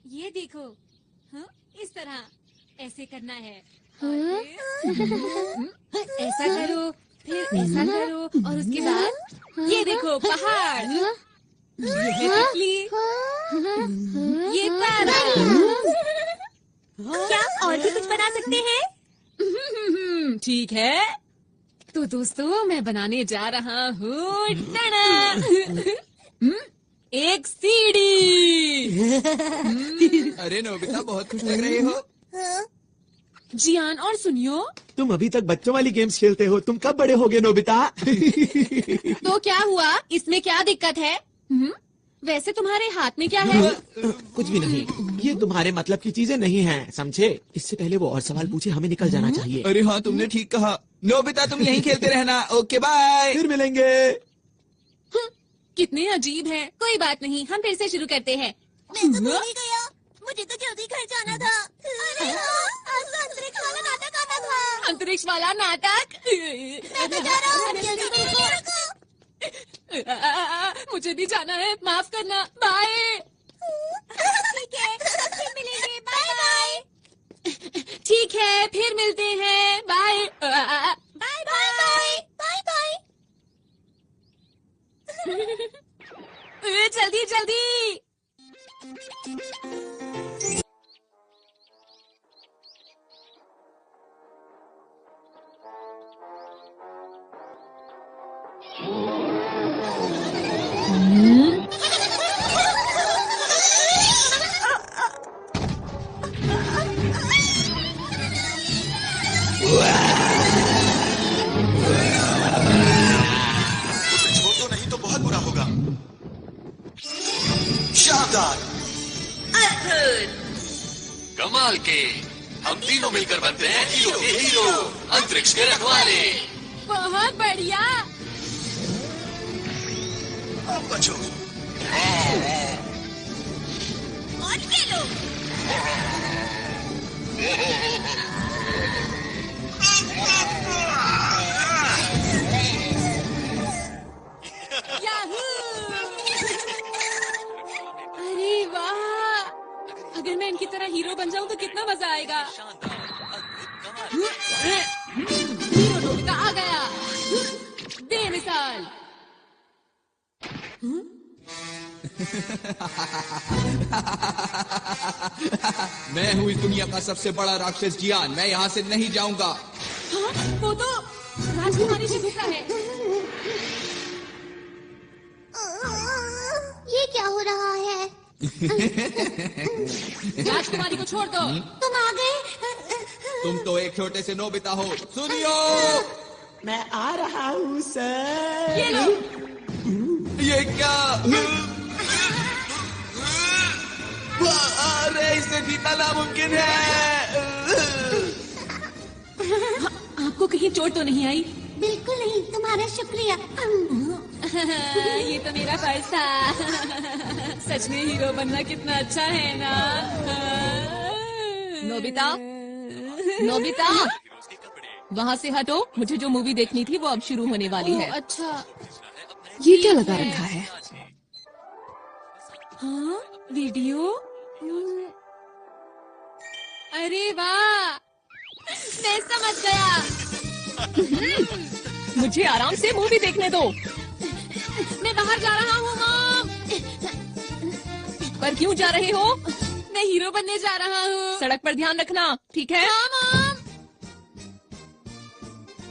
ये देखो, हाँ, इस तरह ऐसे करना है। ऐसा करो, फिर ऐसा करो, और उसके बाद ये देखो पहाड़, ये है तितली, ये तारा। क्या और भी कुछ बना सकते हैं? ठीक है, तो दोस्तों मैं बनाने जा रहा हूँ एक सीढ़ी। अरे नोबिता, बहुत खुश लग रहे हो। जियान, और सुनियो, तुम अभी तक बच्चों वाली गेम्स खेलते हो, तुम कब बड़े होगे नोबिता? तो क्या हुआ? इसमें क्या दिक्कत है? वैसे तुम्हारे हाथ में क्या है? कुछ भी नहीं, ये तुम्हारे मतलब की चीजें नहीं हैं, समझे? इससे पहले वो और सवाल पूछे, हमें निकल जाना चाहिए। अरे हाँ, तुमने ठीक कहा। नोबिता, तुम यहीं खेलते रहना। Okay bye. फिर मिलेंगे। कितने अजीब हैं। कोई बात नहीं, हम फिर से शुरू करते हैं। मैं तो भूल ही गया, मुझे तो जल्दी घर जाना था। अरे हाँ, आज तो अंतरिक्ष वाला नाटक आना था। अंतरिक्ष वाला नाटक? मैं तो जा रहा हूँ, जल्दी रुको। मुझे भी जाना है, माफ करना। बाय। ठीक है, फिर मिलेंगे। Bye bye. ठीक है, फिर मिलते हैं। Bye. Bye bye bye bye. जल्दी जल्दी। छोड़ दो, नहीं तो बहुत बुरा होगा। शानदार, कमाल के, हम तीनों मिलकर बनते हैं हीरो के हीरो, अंतरिक्ष के रखवाले। बहुत बढ़िया। अब बचो। और खेलो। याहू! अरे वाह! अगर मैं इनकी तरह हीरो बन जाऊं तो कितना मजा आएगा। हीरो नोबिता आ गया, बेमिसाल। मैं हूँ इस दुनिया का सबसे बड़ा राक्षस जियान। मैं यहाँ से नहीं जाऊंगा। हाँ, वो तो राजकुमारी शिजुका है। ये क्या हो रहा है? राजकुमारी को छोड़ दो। तुम आ गए? तुम तो एक छोटे से नोबिता हो। सुनियो, मैं आ रहा हूँ सर। ये लो। ये क्या? अरे, इससे जीतना नामुमकिन है। आपको कहीं चोट तो नहीं आई? बिल्कुल नहीं, तुम्हारा शुक्रिया। ये तो मेरा फर्ज था। सच में हीरो बनना कितना अच्छा है ना। नोबिता, नोबिता, वहाँ से हटो। मुझे जो मूवी देखनी थी वो अब शुरू होने वाली है। अच्छा, ये क्या लगा रखा है? हाँ, वीडियो। अरे वाह, मैं समझ गया। मुझे आराम से मूवी देखने दो। मैं बाहर जा रहा हूँ मॉम। पर क्यों जा रहे हो? मैं हीरो बनने जा रहा हूँ। सड़क पर ध्यान रखना, ठीक है? हाँ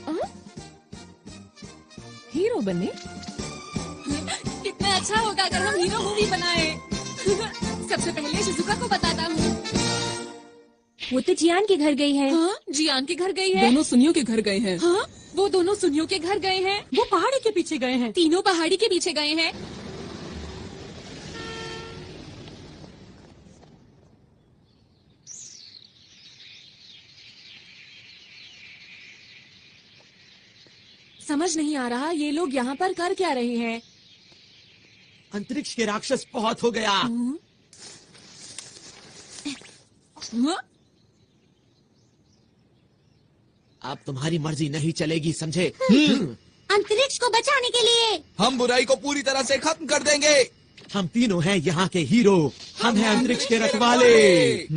मॉम। हीरो बनने? कितना अच्छा होगा अगर हम हीरो मूवी बनाए। सबसे पहले शिजुका को बताता हूँ। वो तो जियान के घर गई है। हाँ, जियान के घर गई है। दोनों सुनियो के घर गए हैं। हाँ, वो दोनों सुनियो के घर गए हैं। वो पहाड़ी के पीछे गए हैं। तीनों पहाड़ी के पीछे गए हैं। समझ नहीं आ रहा ये लोग यहाँ पर कर क्या रहे हैं। अंतरिक्ष के राक्षस बहुत हो गया। हाँ? अब तुम्हारी मर्जी नहीं चलेगी, समझे? अंतरिक्ष को बचाने के लिए हम बुराई को पूरी तरह से खत्म कर देंगे। हम तीनों हैं यहाँ के हीरो। हम हैं अंतरिक्ष के रखवाले।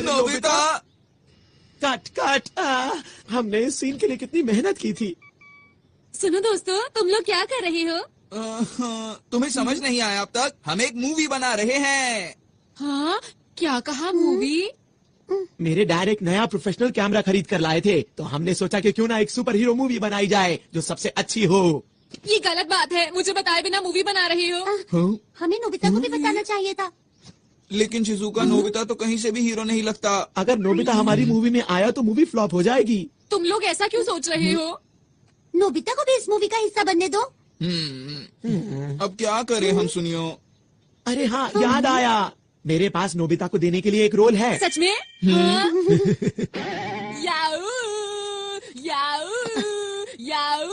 नोबिता। Cut cut. हमने इस सीन के लिए कितनी मेहनत की थी। सुनो दोस्तों, तुम लोग क्या कर रहे हो? तुम्हें समझ नहीं आया अब तक? हम एक मूवी बना रहे हैं। हाँ, क्या कहा मूवी? मेरे डैड एक नया प्रोफेशनल कैमरा खरीद कर लाए थे, तो हमने सोचा कि क्यों ना एक सुपर हीरो मूवी बनाई जाए जो सबसे अच्छी हो। ये गलत बात है, मुझे बताए बिना मूवी बना रहे हो। हमें नोबिता को भी बताना चाहिए था। लेकिन शिजुका, नोबिता तो कहीं से भी हीरो नहीं लगता। अगर नोबिता हमारी मूवी में आया तो मूवी फ्लॉप हो जाएगी। तुम लोग ऐसा क्यों सोच रहे हो? नोबिता को भी इस मूवी का हिस्सा बनने दो। अब क्या करें हम, सुनियो। अरे हाँ, याद आया, मेरे पास नोबिता को देने के लिए एक रोल है। सच में? हाँ? याऊ, याऊ, याऊ।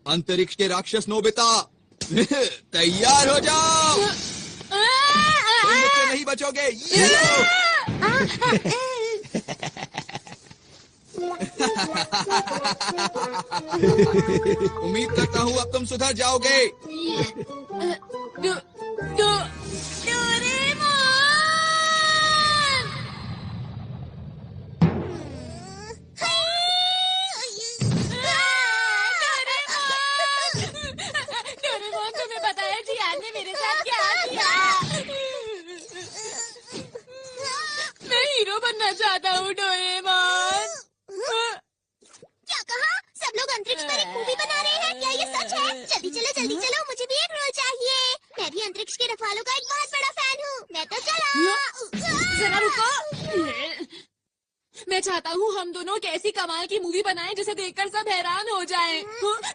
अंतरिक्ष के राक्षस नोबिता, तैयार हो जाओ। तुम मुझसे नहीं बचोगे। ये लो। उम्मीद करता हूँ अब तुम सुधर जाओगे। डोरेमोन, तुम्हें पता है जियान ने मेरे साथ क्या किया? मैं हीरो बनना चाहता हूँ डोरेमोन। क्या कहा? सब लोग अंतरिक्ष पर एक मूवी बना रहे हैं? क्या ये सच है? जल्दी चलो, मुझे भी एक रोल चाहिए। मैं भी अंतरिक्ष के रखवालों का एक बहुत बड़ा फैन हूँ। मैं तो चला। जरा रुको। मैं चाहता हूँ हम दोनों एक ऐसी कमाल की मूवी बनाएं जिसे देखकर सब हैरान हो जाएं।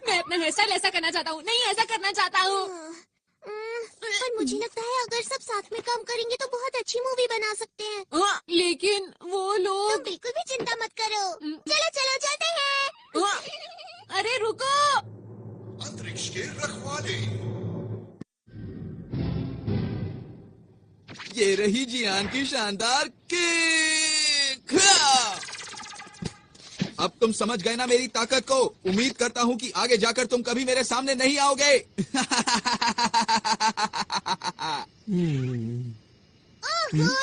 मैं अपना हेयर स्टाइल ऐसा करना चाहता हूँ। नहीं, ऐसा करना चाहता हूँ। पर मुझे लगता है अगर सब साथ में काम करेंगे तो बहुत अच्छी मूवी बना सकते हैं। लेकिन वो तुम लोग। बिल्कुल भी चिंता मत करो। चलो चलते हैं। अरे रुको। अंतरिक्ष के रखवाले। ये रही जियान की शानदार किक। अब तुम समझ गए ना मेरी ताकत को। उम्मीद करता हूँ कि आगे जाकर तुम कभी मेरे सामने नहीं आओगे।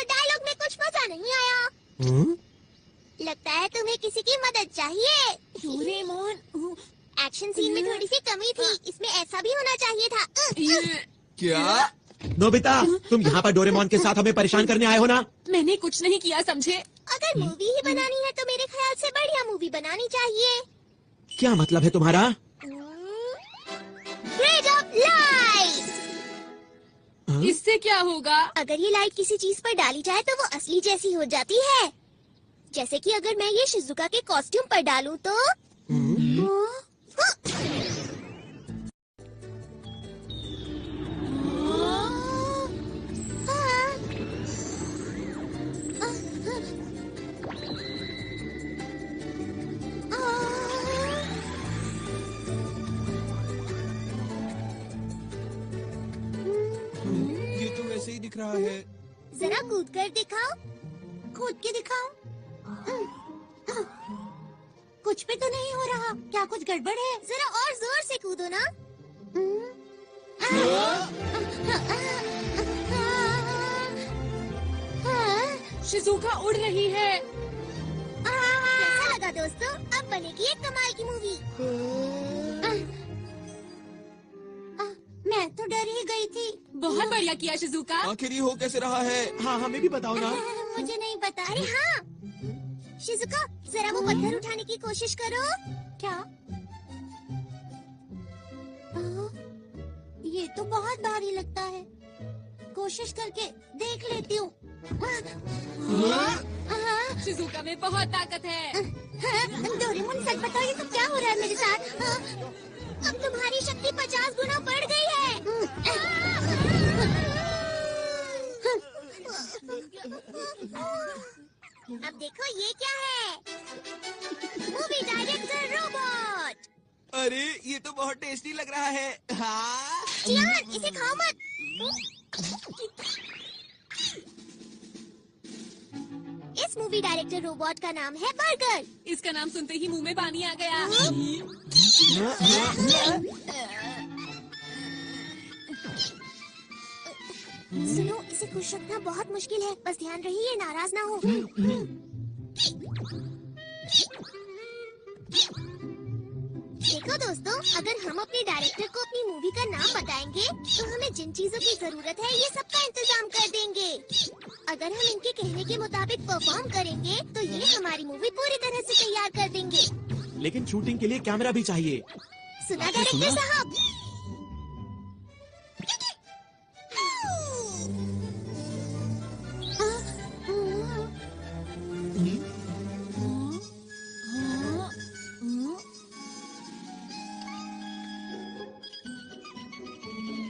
डायलॉग में कुछ मजा नहीं आया। लगता है तुम्हें किसी की मदद चाहिए। डोरेमोन। एक्शन सीन में थोड़ी सी कमी थी, इसमें ऐसा भी होना चाहिए था। क्या? नोबिता, तुम यहाँ पर डोरेमोन के साथ हमें परेशान करने आए हो ना? मैंने कुछ नहीं किया, समझे? अगर मूवी ही बनानी है तो मेरे ख्याल से बढ़िया मूवी बनानी चाहिए। क्या मतलब है तुम्हारा? Grade of light. इससे क्या होगा? अगर ये लाइट किसी चीज पर डाली जाए तो वो असली जैसी हो जाती है। जैसे कि अगर मैं ये शिजुका के कॉस्ट्यूम पर डालूं तो ये तो वैसे ही दिख रहा है। जरा कूद कर दिखाओ। कूद के दिखाओ। कुछ भी तो नहीं हो रहा। क्या कुछ गड़बड़ है? जरा और जोर से कूदो ना। शिजुका उड़ रही है। कैसा लगा दोस्तों? अब बनेगी एक कमाल की मूवी। मैं तो डर ही गई थी। बहुत बढ़िया किया शिजुका। आखिर ये हो कैसे रहा है? हाँ, हमें भी बताओ ना। मुझे नहीं पता। अरे हाँ, शिजुका जरा वो पत्थर उठाने की कोशिश करो। क्या? ये तो बहुत भारी लगता है। कोशिश करके देख लेती हूँ। शिजुका में बहुत ताकत है। डोरेमोन, सच बताओ ये सब क्या हो रहा है मेरे साथ? अब तुम्हारी शक्ति 50 गुना बढ़ गई है। अब देखो ये क्या है? Movie director robot. अरे ये तो बहुत टेस्टी लग रहा है। हाँ। जियान, इसे खाओ मत। इस मूवी डायरेक्टर रोबोट का नाम है बर्गर। इसका नाम सुनते ही मुंह में पानी आ गया। सुनो, इसे खुश रखना बहुत मुश्किल है, बस ध्यान रहिए नाराज ना हो। देखो दोस्तों, अगर हम अपने डायरेक्टर को अपनी मूवी का नाम बताएंगे तो हमें जिन चीजों की जरूरत है ये सबका इंतजाम कर देंगे। अगर हम इनके कहने के मुताबिक परफॉर्म करेंगे तो ये हमारी मूवी पूरी तरह से तैयार कर देंगे। लेकिन शूटिंग के लिए कैमरा भी चाहिए। सुना डायरेक्टर साहब?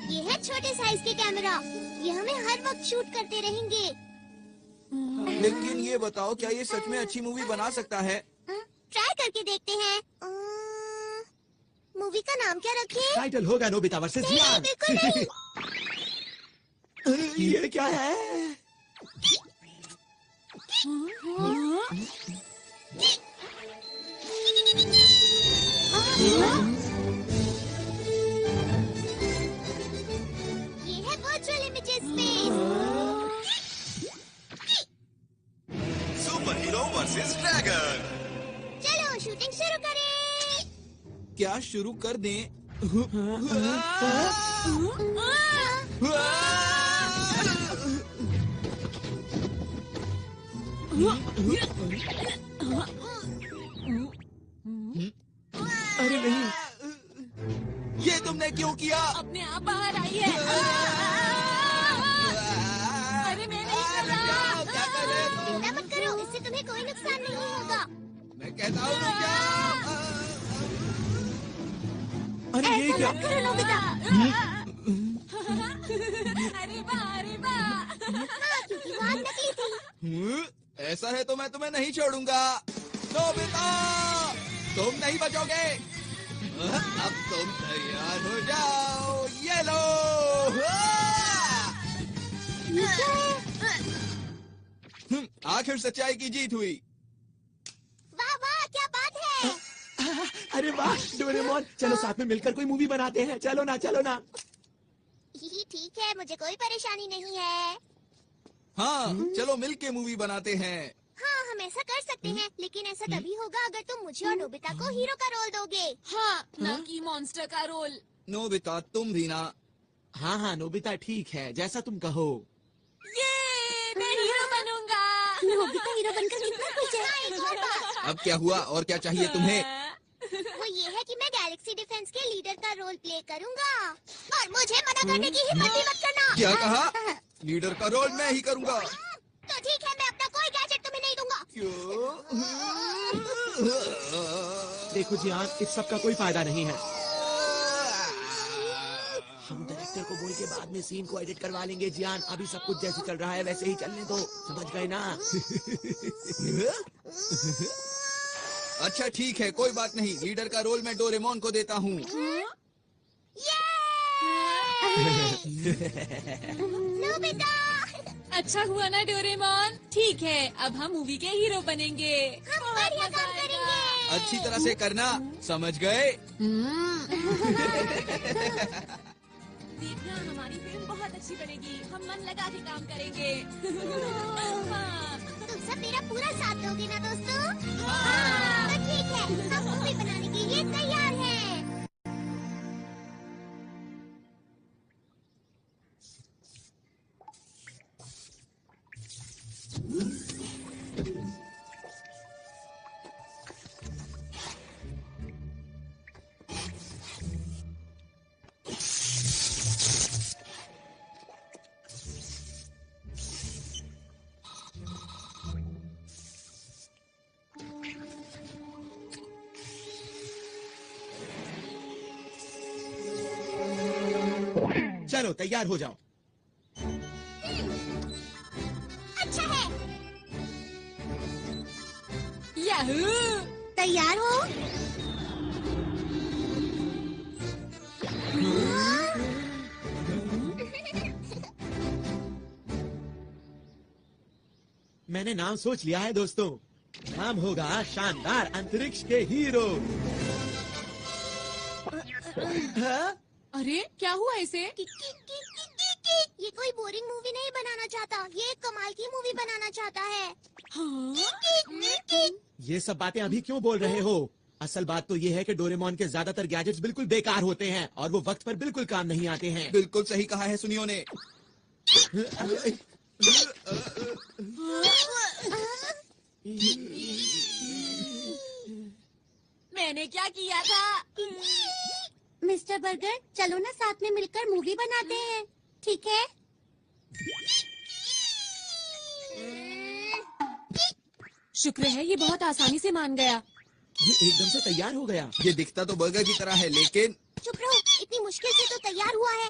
ये है छोटे साइज के कैमरा, ये हमें हर वक्त शूट करते रहेंगे। लेकिन ये बताओ, क्या ये सच में अच्छी मूवी बना सकता है? ट्राई करके देखते हैं। मूवी का नाम क्या रखें? टाइटल होगा नोबिता वर्सेस नहीं, जियान। बिल्कुल नहीं। ये क्या है? ये है virtual images space. Super hero versus dragon. चलो शूटिंग शुरू करें। क्या शुरू कर दें? अरे नहीं, ये तुमने क्यों किया? अपने आप बाहर आई है। अरे मैं नहीं कर रहा। क्या कर रहे हो? चिंता मत करो, इससे तुम्हें कोई नुकसान नहीं होगा। मैं कहता हूँ रुक जाओ। अरे ये ऐसा क्या? मत करो नोबिता। अरे वाह, अरे वाह। हाँ, क्योंकि वो आग नकली थी। ऐसा है तो मैं तुम्हें नहीं छोड़ूंगा। नोबिता, तुम नहीं बचोगे। अब तुम तैयार हो जाओ। ये लो। आखिर सच्चाई की जीत हुई। वाह वाह, क्या बात है। अरे वाह डोरेमोन, चलो साथ में मिलकर कोई मूवी बनाते हैं। चलो ना, चलो ना। ठीक है, मुझे कोई परेशानी नहीं है। हाँ, चलो मिलके मूवी बनाते हैं। हाँ, हम ऐसा कर सकते हैं, लेकिन ऐसा तभी होगा अगर तुम मुझे और नोबिता को हीरो का रोल दोगे। हाँ, ना कि मॉन्स्टर का रोल। नोबिता तुम भी ना। हाँ हाँ नोबिता, ठीक है, जैसा तुम कहो। ये मैं हीरो बनूंगा। नोबिता हीरो बनकर कितना खुश है। अब क्या हुआ और क्या चाहिए तुम्हें? वो ये है कि मैं गैलेक्सी डिफेंस के लीडर का रोल प्ले करूंगा और मुझे मना करने की हिम्मत भी मत करना। क्या कहा? लीडर का रोल मैं ही करूंगा। तो ठीक है, मैं अपना कोई गैजेट तुम्हें नहीं दूंगा। क्यों? देखो जियान, इस सब का कोई फायदा नहीं है। हम डायरेक्टर को बोल के बाद में सीन को एडिट करवा लेंगे जियान। अभी सब कुछ जैसे चल रहा है वैसे ही चलने दो, समझ गए ना? अच्छा ठीक है, कोई बात नहीं। लीडर का रोल मैं डोरेमोन को देता हूँ। नोबिता, अच्छा हुआ ना डोरेमोन। ठीक है, अब हम मूवी के हीरो बनेंगे। हम बढ़िया काम करेंगे। अच्छी तरह से करना, समझ गए? देखना, हमारी फिल्म बहुत अच्छी बनेगी। हम मन लगा के काम करेंगे। हाँ। तुम सब मेरा पूरा साथ दोगे ना दोस्तों? हाँ। तो ठीक है, हम मूवी बनाने के लिए तैयार हैं। चलो तैयार हो जाओ। अच्छा है। याहू! तैयार हो? मैंने नाम सोच लिया है दोस्तों। नाम होगा शानदार अंतरिक्ष के हीरो। हाँ? अरे क्या हुआ इसे? ये कोई बोरिंग मूवी नहीं बनाना चाहता, ये एक कमाल की मूवी बनाना चाहता है। हाँ? ये सब बातें अभी क्यों बोल रहे हो? असल बात तो ये है कि डोरेमोन के ज्यादातर गैजेट्स बिल्कुल बेकार होते हैं और वो वक्त पर बिल्कुल काम नहीं आते हैं। बिल्कुल सही कहा है सुनियो ने। मैंने क्या किया था? मिस्टर बर्गर, चलो ना साथ में मिलकर मूवी बनाते हैं, ठीक है? शुक्र है ये बहुत आसानी से मान गया। ये एकदम से तैयार हो गया। ये दिखता तो बर्गर की तरह है, लेकिन चुप रहो, इतनी मुश्किल से तो तैयार हुआ है।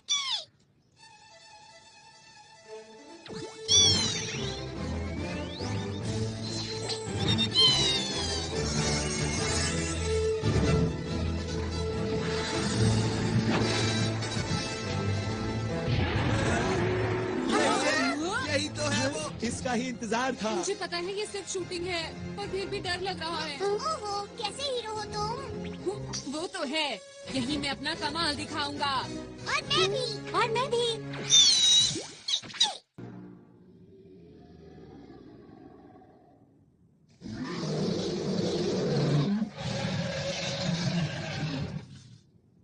यही तो है वो। इसका ही इंतजार था। मुझे पता है ये सिर्फ शूटिंग है, पर फिर भी डर लग रहा है। ओहो, कैसे हीरो हो तुम? वो तो है, यही मैं अपना कमाल दिखाऊंगा। और मैं भी। और मैं भी।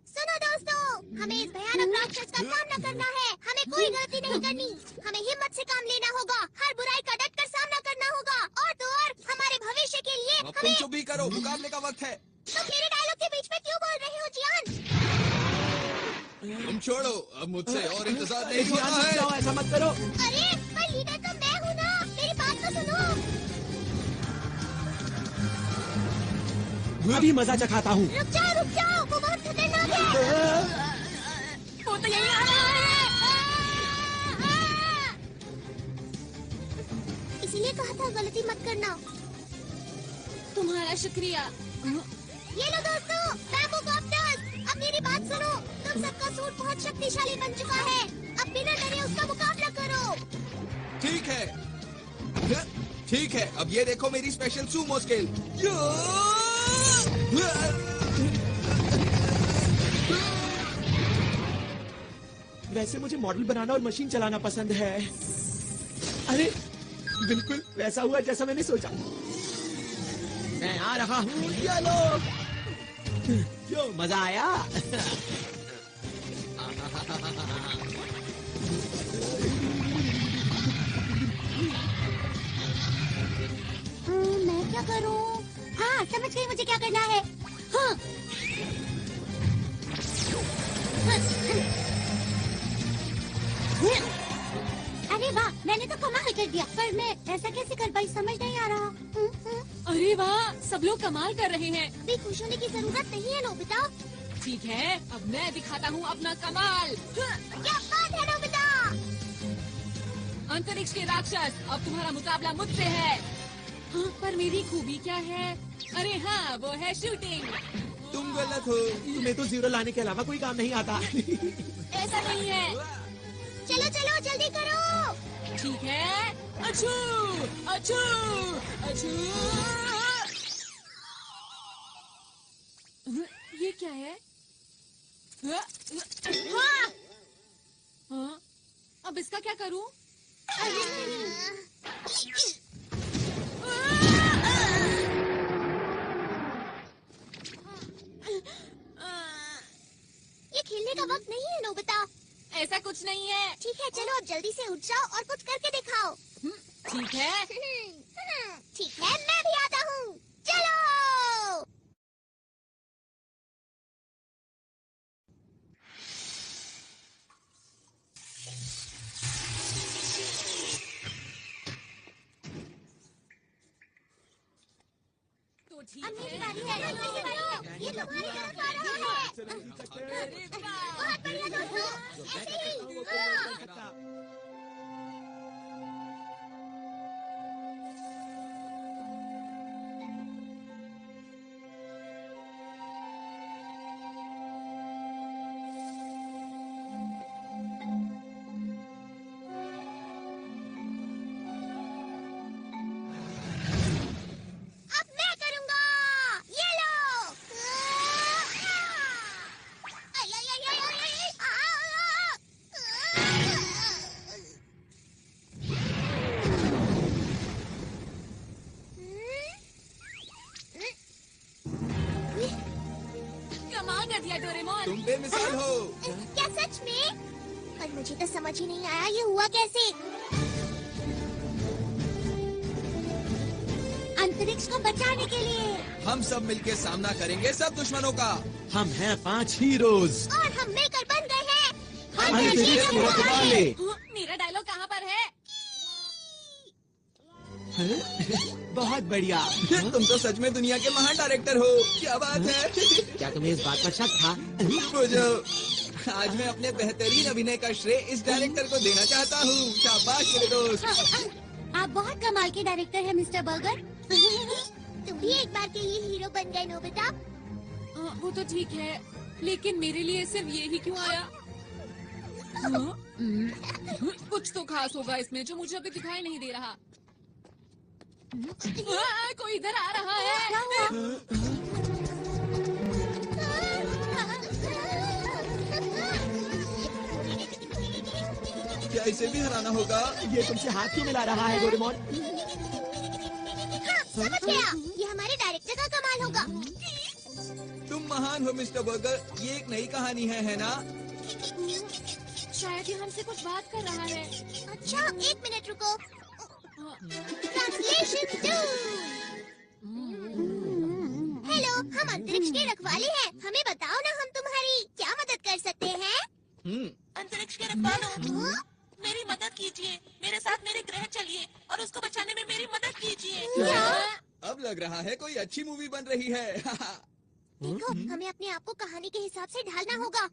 सुनो दोस्तों, हमें इस भयानक राक्षस का सामना करना है। हमें कोई गलती नहीं करनी। हमें हिम्मत से काम लेना होगा। हर बुराई का डटकर सामना करना होगा। और तो और हमारे भविष्य के लिए अब तुम हमें। चुप भी करो, मुकाबले का वक्त है। तुम मेरे डायलॉग के बीच में क्यों बोल रहे हो जियान? तुम छोड़ो, अब मुझसे और इंतजार नहीं ध्यान होता से है। जाओ, ऐसा मत करो। अरे पर लीडर तो मैं हूँ ना, मेरी बात तो सुनो। अभी मजा चखाता हूँ। रुक जाओ, वो बहुत खतरनाक है। वो तो यही आ रहा है। इसीलिए कहा था गलती मत करना। तुम्हारा शुक्रिया। ये लो दोस्तों, बैम्बू कॉप्टर्स। अब मेरी बात सुनो, तुम सबका सूट बहुत शक्तिशाली बन चुका है। अब बिना डरे उसका मुकाबला करो। ठीक है, ठीक है। अब ये देखो मेरी स्पेशल सूमो स्किल। वैसे मुझे मॉडल बनाना और मशीन चलाना पसंद है। अरे बिल्कुल वैसा हुआ जैसा मैंने सोचा। मैं आ रहा हूँ, ये लो। क्यों मजा आया? मैं क्या करूं? हाँ, समझ गई मुझे क्या करना है। हाँ। अरे वाह, मैंने तो कमाल कर दिया। पर मैं ऐसा कैसे कर पाई, समझ नहीं आ रहा। अरे वाह, सब लोग कमाल कर रहे हैं। अभी खुश होने की जरूरत नहीं है नोबिता। ठीक है, अब मैं दिखाता हूँ अपना कमाल। क्या बात है नोबिता? अंतरिक्ष के राक्षस, अब तुम्हारा मुकाबला मुझसे है। हाँ, पर मेरी खूबी क्या है? अरे हाँ, वो है शूटिंग। तुम गलत हो। तुम्हें तो जीरो लाने के अलावा कोई काम नहीं आता। ऐसा नहीं है। चलो चलो जल्दी करो। ठीक है। अछू, अछू, अछू। ये क्या है? हाँ, अब इसका क्या करूं? ये खेलने का वक्त नहीं है नोबिता। ऐसा कुछ नहीं है। ठीक है, चलो अब जल्दी से उठ जाओ और कुछ करके दिखाओ। ठीक है। ठीक है, मैं भी आता हूँ। चलो। तो ठीक अब मेरी है। बारी है। जल्दी से करो। ये तुम्हारी तरफ आ रहा है। अरे वाह। बहुत बढ़िया दोस्तों, ऐसे ही। हाँ। अब मैं करूंगा। ये लो। आई, आई, आई, आई, आई, आई, आ, आ, आ। तुम बेमिसाल हो। क्या सच में? पर मुझे तो समझ ही नहीं आया ये हुआ कैसे। अंतरिक्ष को बचाने के लिए हम सब मिलके सामना करेंगे सब दुश्मनों का। हम हैं 5 हीरोज। और हम मिलकर बन गए हैं अंतरिक्ष के रखवाले। मेरा डायलॉग कहाँ पर है? बहुत बढ़िया। तुम तो सच में दुनिया के महान डायरेक्टर हो। क्या बात है। क्या तुम्हें इस बात पर शक था? बुझो, आज मैं अपने बेहतरीन अभिनय का श्रेय इस डायरेक्टर को देना चाहता हूँ। शाबाश मेरे दोस्त। आप बहुत कमाल के डायरेक्टर हैं मिस्टर बर्गर। तुम भी एक बार के लिए हीरो बन गए नोबिता। वो तो ठीक है, लेकिन मेरे लिए सिर्फ ये ही क्यों आया? कुछ तो खास होगा इसमें जो मुझे अभी दिखाई नहीं दे रहा। कोई इधर आ रहा है। क्या इसे भी हराना होगा? ये तुमसे हाथ क्यों मिला रहा है डोरेमोन? हाँ, समझ गया। ये हमारे डायरेक्टर का कमाल होगा। तुम महान हो मिस्टर बर्गर। ये एक नई कहानी है ना? शायद ये हमसे कुछ बात कर रहा है। अच्छा, 1 मिनट रुको। ट्रांसलेशन 2। हेलो, हम अंतरिक्ष के रखवाले हैं। हमें बताओ ना, हम तुम्हारी क्या मदद कर सकते हैं? अंतरिक्ष के रखवालों, मेरी मदद कीजिए। मेरे साथ मेरे ग्रह चलिए और उसको बचाने में मेरी मदद कीजिए। अब लग रहा है कोई अच्छी मूवी बन रही है। देखो, हमें अपने आप को कहानी के हिसाब से ढालना होगा।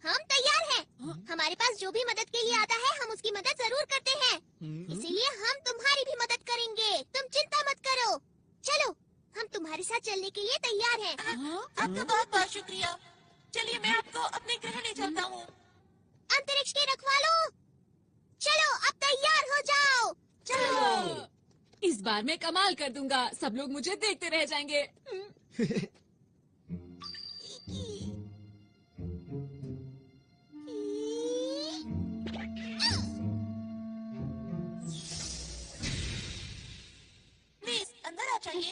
हम तैयार हैं। हमारे पास जो भी मदद के लिए आता है, हम उसकी मदद जरूर करते हैं। इसीलिए हम तुम्हारी भी मदद करेंगे। तुम चिंता मत करो। चलो, हम तुम्हारे साथ चलने के लिए तैयार हैं। आपका बहुत बहुत शुक्रिया। चलिए, मैं आपको अपने ग्रह ले चलता हूँ। अंतरिक्ष के रखवालों, चलो अब तैयार हो जाओ। चलो, इस बार मैं कमाल कर दूंगा। सब लोग मुझे देखते रह जाएंगे। प्लीज अंदर आ जाइए।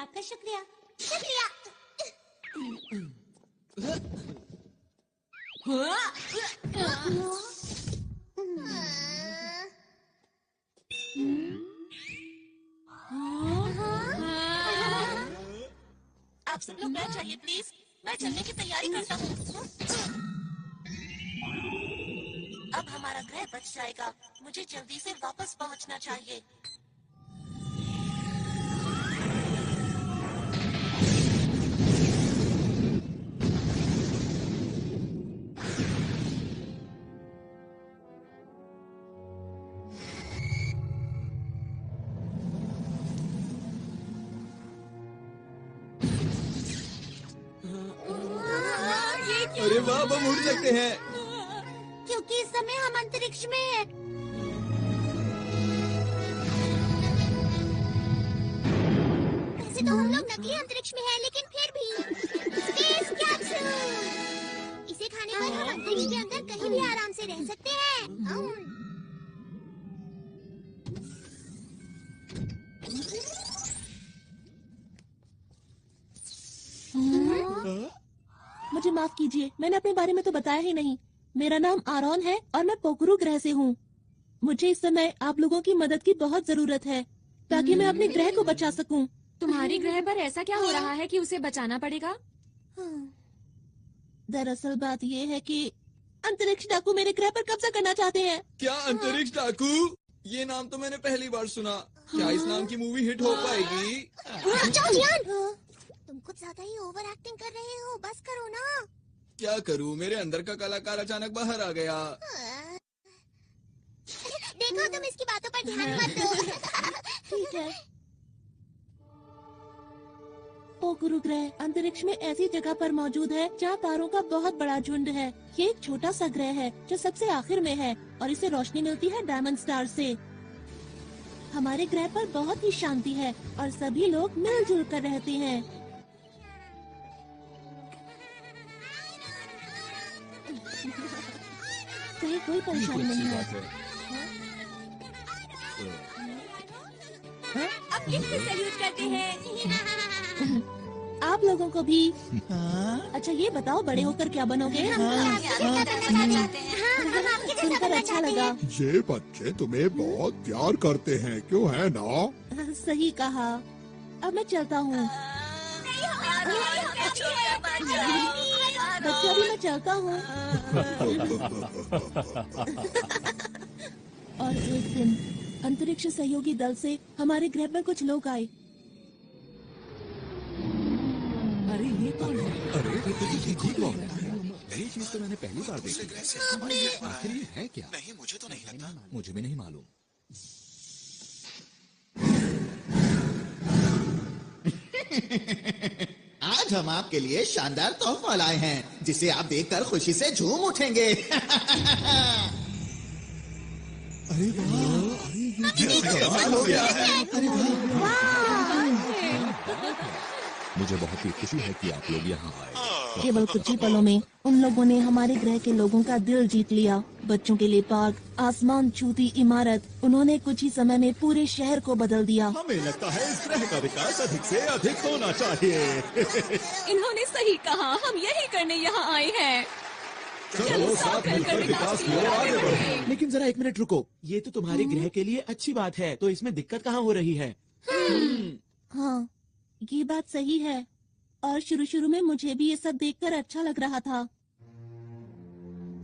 आपका शुक्रिया। शुक्रिया। आप सब लोग बैठ जाइए प्लीज। मैं चलने की तैयारी करता हूँ। अब हमारा ग्रह बच जाएगा। मुझे जल्दी से वापस पहुँचना चाहिए। अरे वाह, हम उड़ सकते हैं। क्योंकि इस समय हम अंतरिक्ष में हैं। वैसे तो हम लोग नकली अंतरिक्ष में हैं, लेकिन फिर भी स्पेस कैप्सूल। इसे खाने पर हम अंतरिक्ष के अंदर कहीं भी आराम से रह सकते हैं। मुझे माफ कीजिए, मैंने अपने बारे में तो बताया ही नहीं। मेरा नाम आरोन है और मैं पोकरू ग्रह से हूँ। मुझे इस समय आप लोगों की मदद की बहुत जरूरत है ताकि मैं अपने ग्रह को बचा सकूं। तुम्हारी ग्रह पर ऐसा क्या हो रहा है कि उसे बचाना पड़ेगा? दरअसल बात ये है कि अंतरिक्ष डाकू मेरे ग्रह पर कब्जा करना चाहते हैं। क्या अंतरिक्ष डाकू? ये नाम तो मैंने पहली बार सुना। क्या इस नाम की मूवी हिट हो पाएगी? तुम कुछ ज्यादा ही ओवर एक्टिंग कर रहे हो। बस करो ना। क्या करूं, मेरे अंदर का कलाकार अचानक बाहर आ गया। देखो, तुम इसकी बातों पर ध्यान मत दो। ठीक है। पोकरू ग्रह अंतरिक्ष में ऐसी जगह पर मौजूद है जहाँ तारों का बहुत बड़ा झुंड है। ये एक छोटा सा ग्रह है जो सबसे आखिर में है और इसे रोशनी मिलती है डायमंड स्टार से। हमारे ग्रह पर बहुत ही शांति है और सभी लोग मिलजुल कर रहते हैं। कहीं कोई परेशानी नहीं है। अब लिफ्ट से सैल्यूट करते हैं। आप लोगों को भी। हाँ? अच्छा ये बताओ, बड़े होकर क्या बनोगे? हम आपके सुनकर अच्छा लगा। ये बच्चे तुम्हें बहुत प्यार करते हैं, क्यों है ना? सही कहा। अब मैं चलता हूँ। बच्चा भी, मैं चलता हूँ। और एक दिन अंतरिक्ष सहयोगी दल से हमारे ग्रह पर कुछ लोग आए। अरे ये कौन है? अरे ये कौन है? ये चीज तो मैंने पहली बार देखी। आखिर ये है क्या? नहीं, मुझे तो नहीं लगता। मुझे भी नहीं मालूम। आज हम आपके लिए शानदार तोहफा लाए हैं, जिसे आप देखकर खुशी से झूम उठेंगे। अरे वाह! अरे मुझे बहुत ही खुशी है कि आप लोग यहाँ आए। केवल कुछ ही पलों में उन लोगों ने हमारे ग्रह के लोगों का दिल जीत लिया। बच्चों के लिए पार्क, आसमान छूती इमारत, उन्होंने कुछ ही समय में पूरे शहर को बदल दिया। हमें लगता है इस ग्रह का विकास अधिक से अधिक होना चाहिए। इन्होंने सही कहा, हम यही करने यहाँ आए हैं। चलो साथ मिलकर विकास की ओर आगे बढ़ें। लेकिन जरा एक मिनट रुको, ये तो तुम्हारे ग्रह के लिए अच्छी बात है, तो इसमें दिक्कत कहाँ हो रही है? हाँ, ये बात सही है। और शुरू शुरू में मुझे भी ये सब देखकर अच्छा लग रहा था।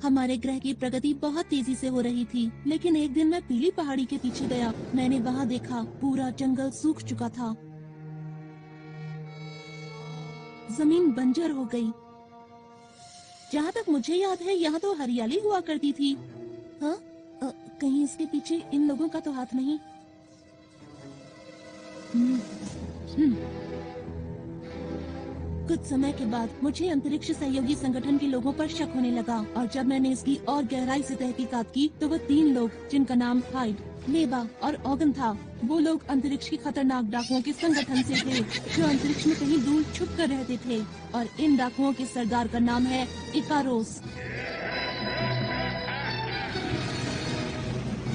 हमारे ग्रह की प्रगति बहुत तेजी से हो रही थी, लेकिन एक दिन मैं पीली पहाड़ी के पीछे गया। मैंने वहाँ देखा पूरा जंगल सूख चुका था, जमीन बंजर हो गई। जहाँ तक मुझे याद है यहाँ तो हरियाली हुआ करती थी। हाँ, कहीं इसके पीछे इन लोगों का तो हाथ नहीं? कुछ समय के बाद मुझे अंतरिक्ष सहयोगी संगठन के लोगों पर शक होने लगा, और जब मैंने इसकी और गहराई से तहकीकात की तो वो 3 लोग, जिनका नाम हाइड, लेबा और ऑगन था, वो लोग अंतरिक्ष की खतरनाक डाकुओं के संगठन से थे, जो अंतरिक्ष में कहीं दूर छुप कर रहते थे। और इन डाकुओं के सरदार का नाम है इकारोस।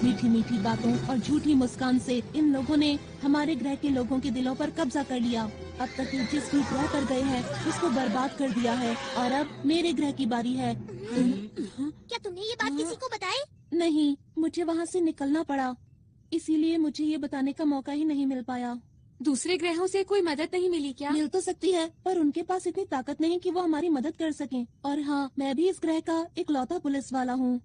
मीठी मीठी बातों और झूठी मुस्कान से इन लोगों ने हमारे ग्रह के लोगों के दिलों पर कब्जा कर लिया। अब तक ये जिस भी ग्रह पर गए हैं उसको बर्बाद कर दिया है, और अब मेरे ग्रह की बारी है। क्या तुमने ये बात किसी को बताई? नहीं, मुझे वहाँ से निकलना पड़ा, इसीलिए मुझे ये बताने का मौका ही नहीं मिल पाया। दूसरे ग्रहों से कोई मदद नहीं मिली क्या? मिल तो सकती है, पर उनके पास इतनी ताकत नहीं कि वो हमारी मदद कर सकें। और हाँ, मैं भी इस ग्रह का इकलौता पुलिस वाला हूँ।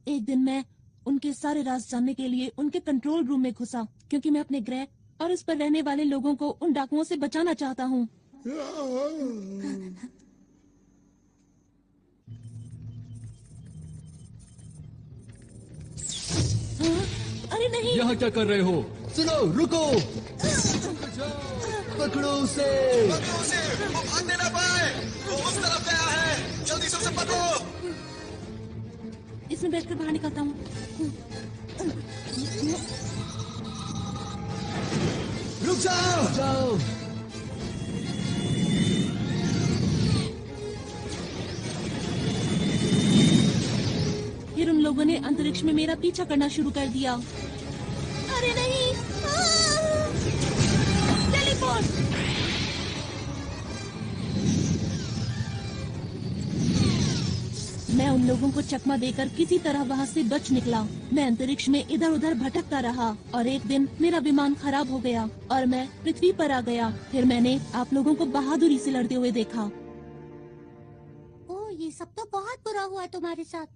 एक दिन मैं उनके सारे राज जानने के लिए उनके कंट्रोल रूम में घुसा, क्योंकि मैं अपने ग्रह और उस पर रहने वाले लोगों को उन डाकुओं से बचाना चाहता हूँ। हाँ? अरे नहीं! यहाँ क्या कर रहे हो? सुनो, रुको! पकड़ो उसे! पकड़ो उसे, वो भागने ना पाए। वो उस तरफ गया है, जल्दी से उसे पकड़ो। इसमें बैठकर बाहर निकलता हूँ। रुक जाओ! फिर उन लोगों ने अंतरिक्ष में मेरा पीछा करना शुरू कर दिया। अरे नहीं! टेलीपोर्ट! मैं उन लोगों को चकमा देकर किसी तरह वहाँ से बच निकला। मैं अंतरिक्ष में इधर उधर भटकता रहा, और एक दिन मेरा विमान खराब हो गया और मैं पृथ्वी पर आ गया। फिर मैंने आप लोगों को बहादुरी से लड़ते हुए देखा। ओह, ये सब तो बहुत बुरा हुआ तुम्हारे साथ।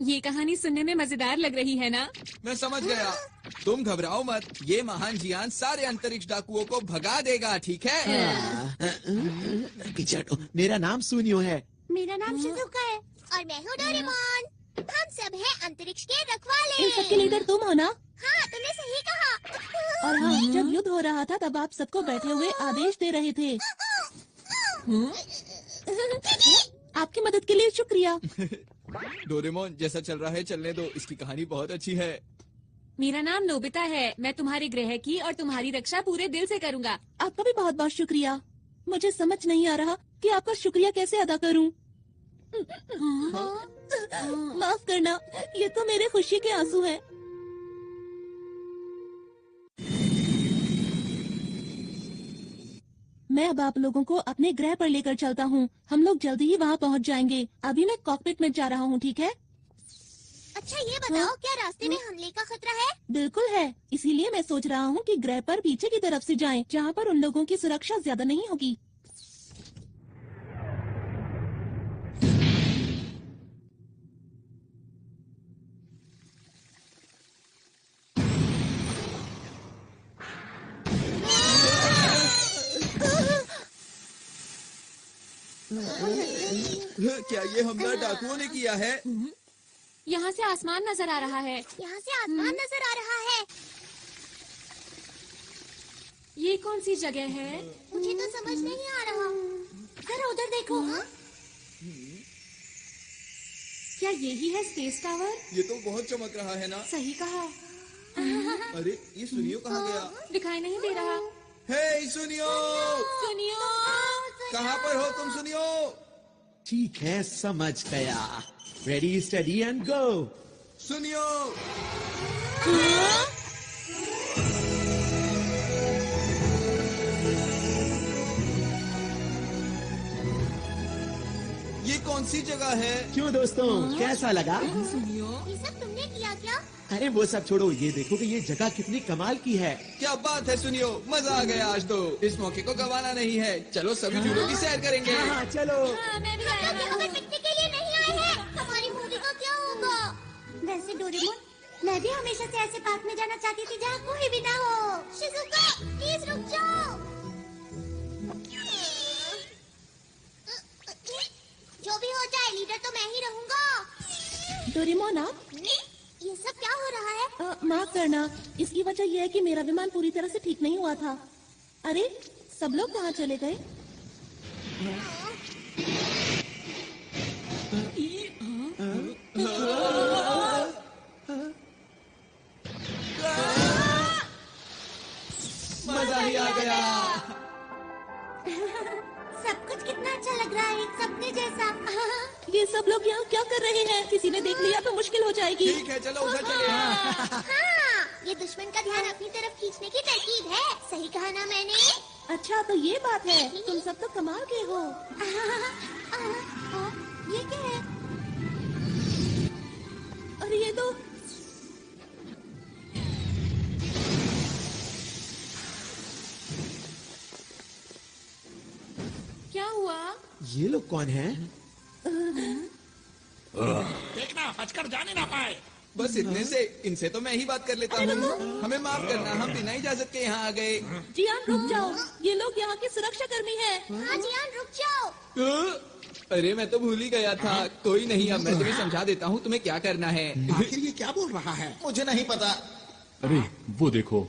ये कहानी सुनने में मजेदार लग रही है ना? मैं समझ गया। तुम घबराओ मत, ये महान जियान सारे अंतरिक्ष डाकुओं को भगा देगा, ठीक है? पीछे हटो, मेरा नाम सुनियो है। मेरा नाम शिजुका है और मैं हूँ डोरेमोन। हम सब हैं अंतरिक्ष के रखवाले। इन सबके लीडर तुम हो ना? हाँ, तुमने सही कहा। और हाँ, जब युद्ध हो रहा था तब आप सबको बैठे हुए आदेश दे रहे थे। आपकी मदद के लिए शुक्रिया। डोरेमोन, जैसा चल रहा है चलने दो, इसकी कहानी बहुत अच्छी है। मेरा नाम नोबिता है। मैं तुम्हारे ग्रह की और तुम्हारी रक्षा पूरे दिल से करूँगा। आपका भी बहुत बहुत शुक्रिया। मुझे समझ नहीं आ रहा कि आपका शुक्रिया कैसे अदा करूं। माफ करना, ये तो मेरे खुशी के आंसू हैं। मैं अब आप लोगों को अपने ग्रह पर लेकर चलता हूँ। हम लोग जल्दी ही वहाँ पहुँच जाएंगे। अभी मैं कॉकपिट में जा रहा हूँ, ठीक है? अच्छा ये बताओ, क्या रास्ते में हमले का खतरा है? बिल्कुल है, इसीलिए मैं सोच रहा हूँ कि ग्रह पर पीछे की तरफ से जाएं, जहाँ पर उन लोगों की सुरक्षा ज्यादा नहीं होगी। क्या ये हमला डाकुओं ने किया है? यहाँ से आसमान नजर आ रहा है। यहाँ से आसमान नजर आ रहा है। ये कौन सी जगह है? मुझे तो समझ नहीं आ रहा। जरा उधर देखो। क्या यही है स्पेस टावर? ये तो बहुत चमक रहा है ना। सही कहा। अरे ये सुनियो कहाँ गया? दिखाई नहीं दे रहा। हे सुनियो, सुनियो, कहाँ पर हो तुम सुनियो? ठीक है, समझ गया। Ready steady and go. सुनियो, ये कौन सी जगह है? क्यों दोस्तों, कैसा लगा? सुनियो। ये सब तुमने किया क्या? अरे वो सब छोड़ो, ये देखो कि ये जगह कितनी कमाल की है। क्या बात है सुनियो, मजा आ गया आज तो। इस मौके को गंवाना नहीं है। चलो सभी झूलों की सैर करेंगे। हाँ चलो। मैं भी हम लोग यहाँ पर पिकनिक के लिए नहीं आए हैं। हमारी मूवी का क्या होगा? वैसे डोरेमोन, मैं भी हमेशा से ऐसे पार्क में जाना चाहती थी जहाँ कोई भी ना हो। शिजुका, प्लीज रुक जाओ। जो भी हो जाए, लीडर तो मैं ही रहूँगा। डोरेमोन आप? ये सब क्या हो रहा है? माफ करना, इसकी वजह यह है कि मेरा विमान पूरी तरह से ठीक नहीं हुआ था। अरे सब लोग कहाँ चले गए? मजा ही आ गया। सब कुछ कितना अच्छा लग रहा है, एक सपने जैसा। ये सब लोग यहाँ क्या कर रहे हैं? किसी ने देख लिया तो मुश्किल हो जाएगी। ठीक है, चलो उधर चले। हाँ, ये दुश्मन का ध्यान अपनी तरफ खींचने की तरकीब है। सही कहा ना मैंने? अच्छा तो ये बात है, तुम सब तो कमाल के हो। ये क्या है? अरे ये तो क्या हुआ? ये लोग कौन हैं? देखना बचकर जाने ना पाए। बस इतने से, इनसे तो मैं ही बात कर लेता हूँ। हमें माफ करना, हम बिना इजाजत के यहाँ आ गए। जियान रुक जाओ, ये लोग यहाँ के सुरक्षा कर्मी हैं। हाँ जियान रुक जाओ। अरे मैं तो भूल ही गया था। कोई नहीं, अब मैं तुम्हें समझा देता हूँ तुम्हें क्या करना है। आखिर ये क्या बोल रहा है? मुझे नहीं पता। अरे वो देखो,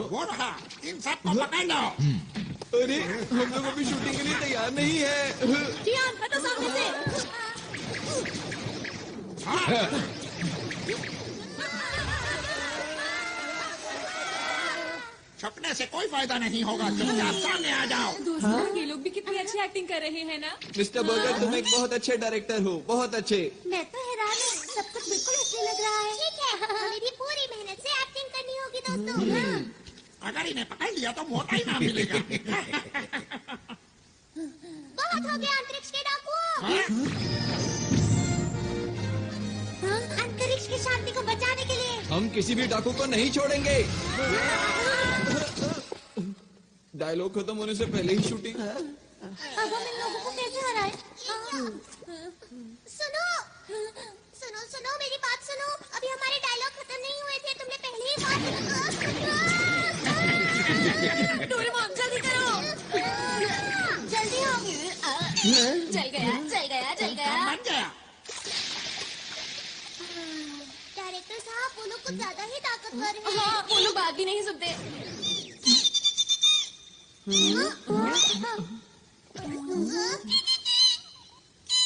वो रहा, इन सबको पकड़ लो। अरे हम लोग अभी शूटिंग के लिए तैयार नहीं है। जियान हटो सामने से। छुपने से कोई फायदा नहीं होगा, चुपचाप सामने आ जाओ। दोस्तों, ये लोग भी कितनी अच्छी एक्टिंग कर रहे हैं ना। मिस्टर बर्गर, तुम एक बहुत अच्छे डायरेक्टर हो, बहुत अच्छे। मैं तो हैरान हूँ, सब कुछ बिल्कुल असली लग रहा है। ठीक है, हमें भी पूरी मेहनत से एक्टिंग करनी होगी दोस्तों। अगर इन्हें पकड़ लिया तो मोटा ही नाम मिलेगा। बहुत हो गया अंतरिक्ष के डाकुओं। अंतरिक्ष की शांति को बचाने के लिए हम किसी भी डाकू को नहीं छोड़ेंगे। डायलॉग खत्म होने से पहले ही शूटिंग। अब हम इन लोगों को कैसे हराए? सुनो सुनो सुनो, मेरी बात सुनो। अभी हमारे डायलॉग खत्म नहीं हुए थे, तुमने पहले ही बात। डोरेमोन जल्दी करो। जल्दी हो। चल गया, चल गया, चल गया। बन गया। डायरेक्टर साहब, वो लोग कुछ ज्यादा ही ताकतवर हैं। हाँ, वो लोग बात भी नहीं सुनते।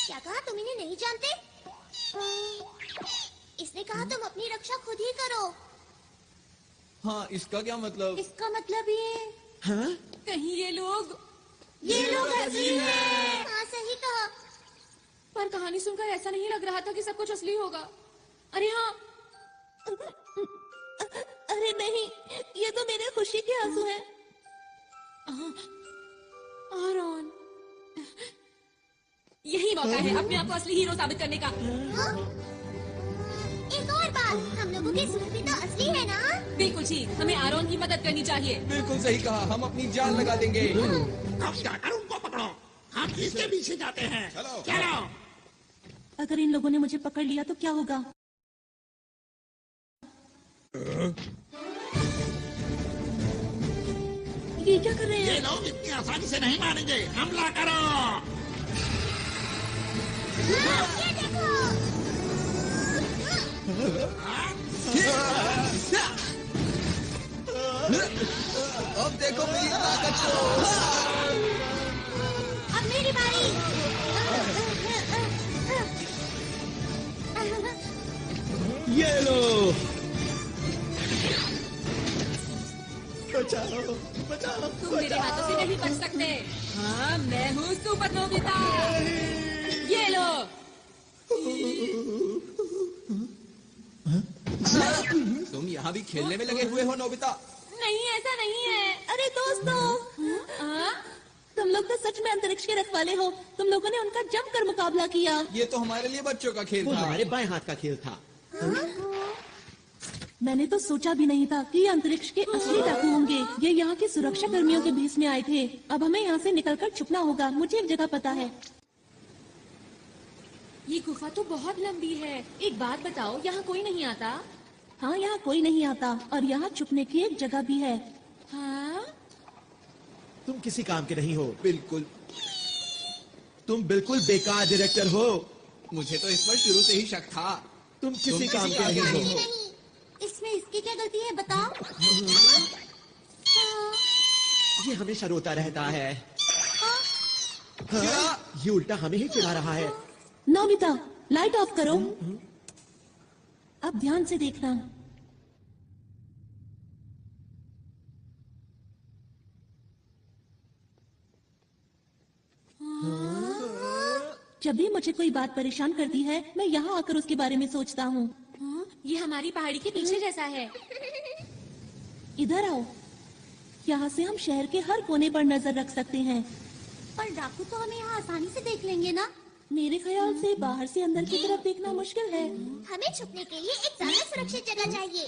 क्या कहा? तुम इन्हें नहीं जानते? इसने कहा तुम अपनी रक्षा खुद ही करो। हाँ, इसका क्या मतलब? इसका मतलब ये हाँ? कहीं ये लोग असली हैं। हाँ सही कहा। पर कहानी सुनकर ऐसा नहीं लग रहा था कि सब कुछ असली होगा। अरे हाँ, अरे नहीं, ये तो मेरे खुशी के आंसू हैं। आरॉन, यही मौका है अपने आप को असली हीरो साबित करने का। एक और बात, हम लोगों के सूट भी तो असली है ना? बिल्कुल ठीक, हमें आरॉन की मदद करनी चाहिए। बिल्कुल सही कहा, हम अपनी जान लगा देंगे। अब जाकर उनको पकड़ो। हम इसके पीछे जाते हैं। चलो। अगर इन लोगों ने मुझे पकड़ लिया तो क्या होगा? ये क्या कर रहे ये हैं? लोग इतनी आसानी से नहीं मानेंगे। हमला करो। ये देखो। अब देखो मेरी ताकत को। अब मेरी बारी। ये लो। बचाओ, बचाओ, तुम मेरे हाथों से नहीं बच सकते। हाँ, मैं हूँ सुपर नोबिता। ये लो। तुम यहाँ भी खेलने में लगे हुए हो नोबिता? नहीं, ऐसा नहीं है। अरे दोस्तों, तुम लोग तो सच में अंतरिक्ष के रखवाले हो। तुम लोगों ने उनका जमकर मुकाबला किया। ये तो हमारे लिए बच्चों का खेल वो था। हमारे बाएं हाथ का खेल था। मैंने तो सोचा भी नहीं था कि ये अंतरिक्ष के असली डाकू होंगे। ये यहाँ के सुरक्षा कर्मियों के भेष में आए थे। अब हमें यहाँ से निकलकर छुपना होगा। मुझे एक जगह पता है। ये गुफा तो बहुत लंबी है। एक बात बताओ, यहाँ कोई नहीं आता? हाँ, यहाँ कोई नहीं आता और यहाँ छुपने की एक जगह भी है। हाँ? तुम किसी काम के नहीं हो। बिल्कुल। तुम बिल्कुल बेकार डायरेक्टर हो। मुझे तो इस पर शुरू से ही शक था। तुम किसी काम के नहीं हो। नहीं, इसमें इसकी क्या गलती है बताओ? ये हमेशा रोता रहता है। क्या? ये उल्टा हमें ही चिढ़ा रहा है। नोबिता, लाइट ऑफ करो। अब ध्यान से देखना। जब भी मुझे कोई बात परेशान करती है, मैं यहाँ आकर उसके बारे में सोचता हूँ। ये हमारी पहाड़ी के पीछे जैसा है। इधर आओ। यहाँ से हम शहर के हर कोने पर नजर रख सकते हैं। पर डाकू तो हमें यहाँ आसानी से देख लेंगे ना? मेरे ख्याल से बाहर से अंदर की तरफ देखना मुश्किल है। हमें छुपने के लिए एक ज्यादा सुरक्षित जगह चाहिए।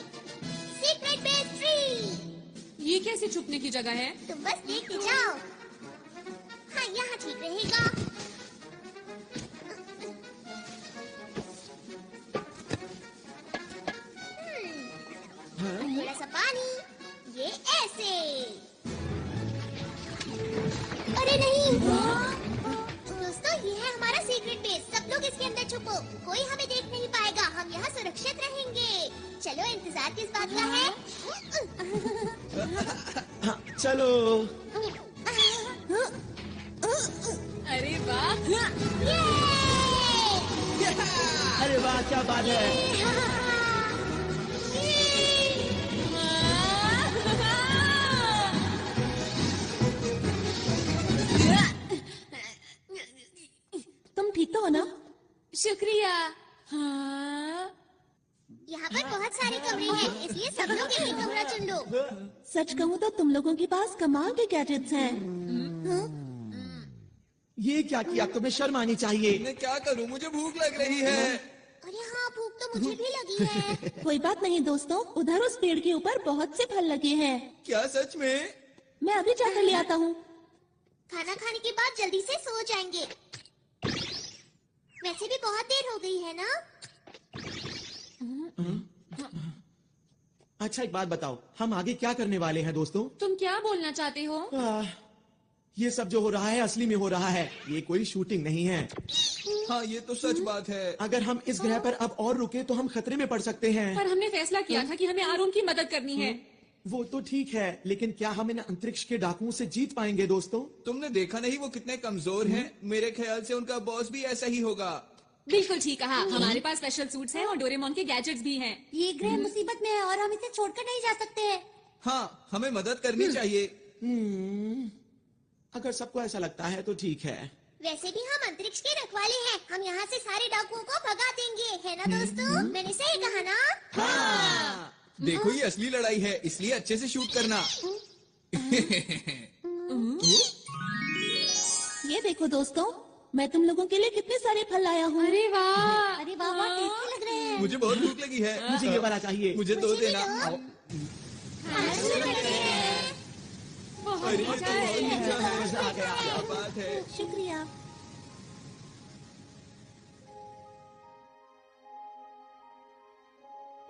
Secret base tree. ये कैसे छुपने की जगह है? तुम बस देखते जाओ। हाँ, यहाँ ठीक रहेगा। थोड़ा सा पानी, ये ऐसे। अरे नहीं। दोस्तों, ये है हमारा सीक्रेट बेस। सब लोग इसके अंदर छुपो। कोई हमें देख नहीं पाएगा। हम यहाँ सुरक्षित रहेंगे। चलो, इंतजार किस बात का है? हाँ, चलो। अरे वाह! अरे वाह, क्या बात है। तुम ठीक तो हो ना? शुक्रिया। हाँ? यहाँ पर बहुत सारे कमरे हैं, इसलिए सब लोग एक ही कमरा चुन लो। सच कहूँ तो तुम लोगों के पास कमाल के गैजेट्स हैं। ये क्या किया? तुम्हें शर्म आनी चाहिए। मैं क्या करूं? मुझे भूख लग रही है। अरे हाँ, भूख तो मुझे भी लगी है। कोई बात नहीं दोस्तों, उधर उस पेड़ के ऊपर बहुत से फल लगे हैं। क्या सच में? मैं अभी जाकर ले आता हूँ। खाना खाने के बाद जल्दी से सो जाएंगे। वैसे भी बहुत देर हो गई है ना? अच्छा, एक बात बताओ, हम आगे क्या करने वाले हैं दोस्तों? तुम क्या बोलना चाहते हो? ये सब जो हो रहा है असली में हो रहा है। ये कोई शूटिंग नहीं है। हाँ, ये तो सच बात है। अगर हम इस ग्रह पर अब और रुके तो हम खतरे में पड़ सकते हैं। पर हमने फैसला किया था कि हमें आरोन की मदद करनी है। वो तो ठीक है, लेकिन क्या हम इन अंतरिक्ष के डाकुओं से जीत पाएंगे दोस्तों? तुमने देखा नहीं वो कितने कमजोर हैं? मेरे ख्याल से उनका बॉस भी ऐसा ही होगा। बिल्कुल ठीक कहा। हमारे पास स्पेशल सूट्स हैं और डोरेमोन के गैजेट्स भी हैं। ये ग्रह मुसीबत में है और हम इसे छोड़कर नहीं जा सकते हैं। हाँ, हमें मदद करनी चाहिए। अगर सबको ऐसा लगता है तो ठीक है। वैसे भी हम अंतरिक्ष के रखवाले हैं। हम यहाँ से सारे डाकुओं को भगा देंगे, है ना दोस्तों? मैंने सही कहा ना? हाँ। देखो ये असली लड़ाई है, इसलिए अच्छे से शूट करना। ये देखो दोस्तों, मैं तुम लोगों के लिए कितने सारे फल लाया हूँ। अरे वाह, अरे वाह, बहुत टेस्टी लग रहे हैं। मुझे बहुत भूख लगी है। मुझे ये वाला चाहिए। मुझे दो देना। आओ। बहुत अरे ये अच्छा तो बहुत है। मीठा है। मजा आ गया। क्या बात है। शुक्रिया।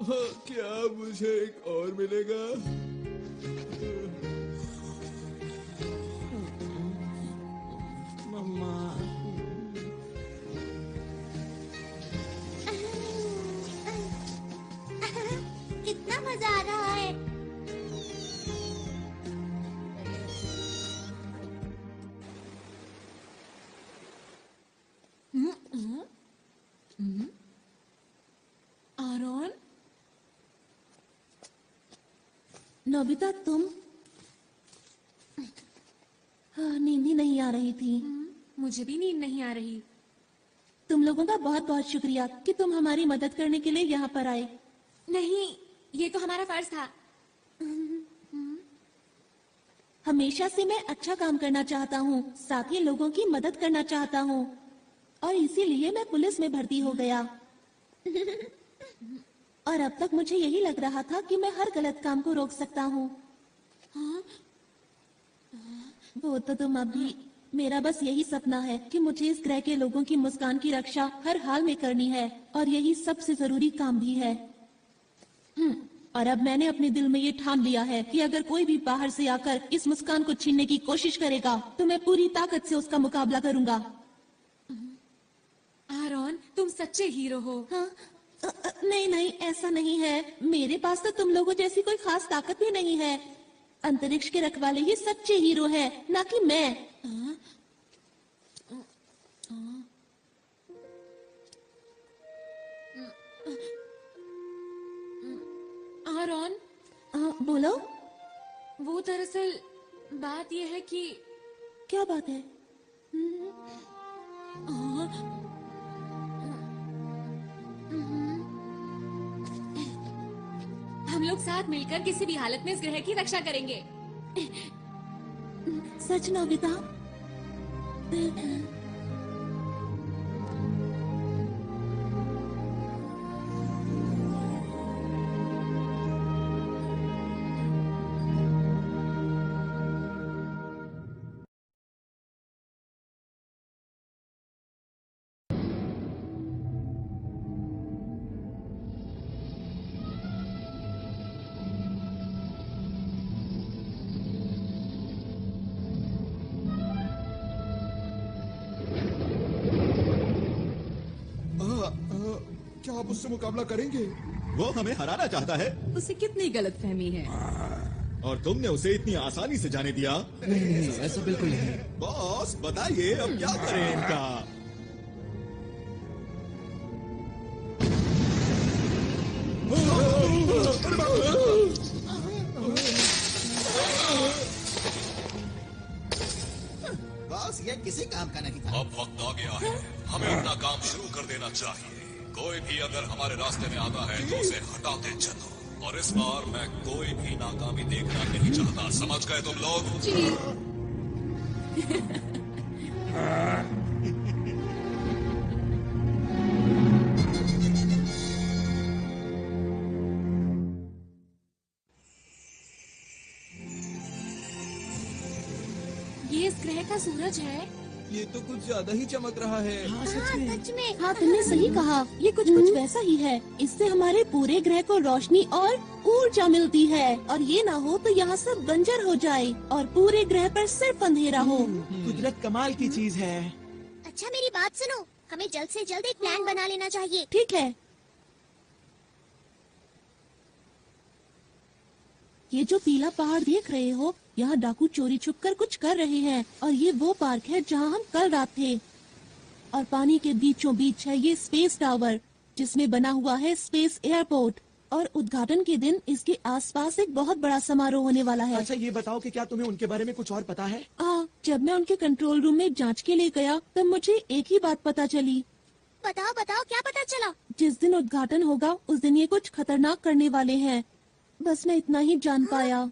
हाँ, क्या मुझे एक और मिलेगा? मम्मा, कितना मजा आ रहा है। आरोन, नोबिता तुम? हाँ, नींद ही नहीं आ रही थी। मुझे भी नींद नहीं आ रही। तुम लोगों का बहुत बहुत शुक्रिया कि तुम हमारी मदद करने के लिए यहाँ पर आए। नहीं, ये तो हमारा फर्ज था। हमेशा से मैं अच्छा काम करना चाहता हूँ, साथ ही लोगों की मदद करना चाहता हूँ, और इसीलिए मैं पुलिस में भर्ती हो गया। और अब तक मुझे यही लग रहा था कि मैं हर गलत काम को रोक सकता हूँ। वो तो तुम अभी। मेरा बस यही सपना है कि मुझे इस ग्रह के लोगों की मुस्कान की रक्षा हर हाल में करनी है, और यही सबसे जरूरी काम भी है। और अब मैंने अपने दिल में ये ठान लिया है कि अगर कोई भी बाहर से आकर इस मुस्कान को छीनने की कोशिश करेगा तो मैं पूरी ताकत से उसका मुकाबला करूंगा। आरोन, तुम सच्चे हीरो हो। हाँ? नहीं नहीं, ऐसा नहीं है। मेरे पास तो तुम लोगों जैसी कोई खास ताकत भी नहीं है। अंतरिक्ष के रखवाले ही सच्चे हीरो है, ना कि मैं। आरोन, बोलो। वो दरअसल बात यह है कि क्या बात है? हम लोग साथ मिलकर किसी भी हालत में इस ग्रह की रक्षा करेंगे। सच नोबिता? क्या आप उससे मुकाबला करेंगे? वो हमें हराना चाहता है उसे कितनी गलतफहमी है। और तुमने उसे इतनी आसानी से जाने दिया। नहीं, ऐसा बिल्कुल नहीं। बॉस बताइए अब क्या करें इनका। बॉस ये किसी काम का नहीं था। अब वक्त आ गया है, हमें अपना काम शुरू कर देना चाहिए। कोई भी अगर हमारे रास्ते में आता है तो उसे हटाते चलो, और इस बार मैं कोई भी नाकामी देखना नहीं चाहता। समझ गए तुम लोग? ये इस ग्रह का सूरज है। ये तो कुछ ज्यादा ही चमक रहा है। हाँ, सच में। सच में। हाँ, तुमने सही कहा। ये कुछ वैसा ही है। इससे हमारे पूरे ग्रह को रोशनी और ऊर्जा मिलती है, और ये ना हो तो यहाँ सब बंजर हो जाए और पूरे ग्रह पर सिर्फ अंधेरा हो। कुदरत कमाल की चीज है। अच्छा मेरी बात सुनो, हमें जल्द से जल्द एक प्लान बना लेना चाहिए। ठीक है। ये जो पीला पहाड़ देख रहे हो, यहाँ डाकू चोरी छुपकर कुछ कर रहे हैं, और ये वो पार्क है जहाँ हम कल रात थे। और पानी के बीचों बीच है ये स्पेस टावर, जिसमें बना हुआ है स्पेस एयरपोर्ट, और उद्घाटन के दिन इसके आसपास एक बहुत बड़ा समारोह होने वाला है। अच्छा ये बताओ कि क्या तुम्हें उनके बारे में कुछ और पता है? जब मैं उनके कंट्रोल रूम में जांच के लिए गया तब मुझे एक ही बात पता चली। बताओ बताओ, क्या पता चला? जिस दिन उद्घाटन होगा उस दिन ये कुछ खतरनाक करने वाले हैं। बस मैं इतना ही जान पाया।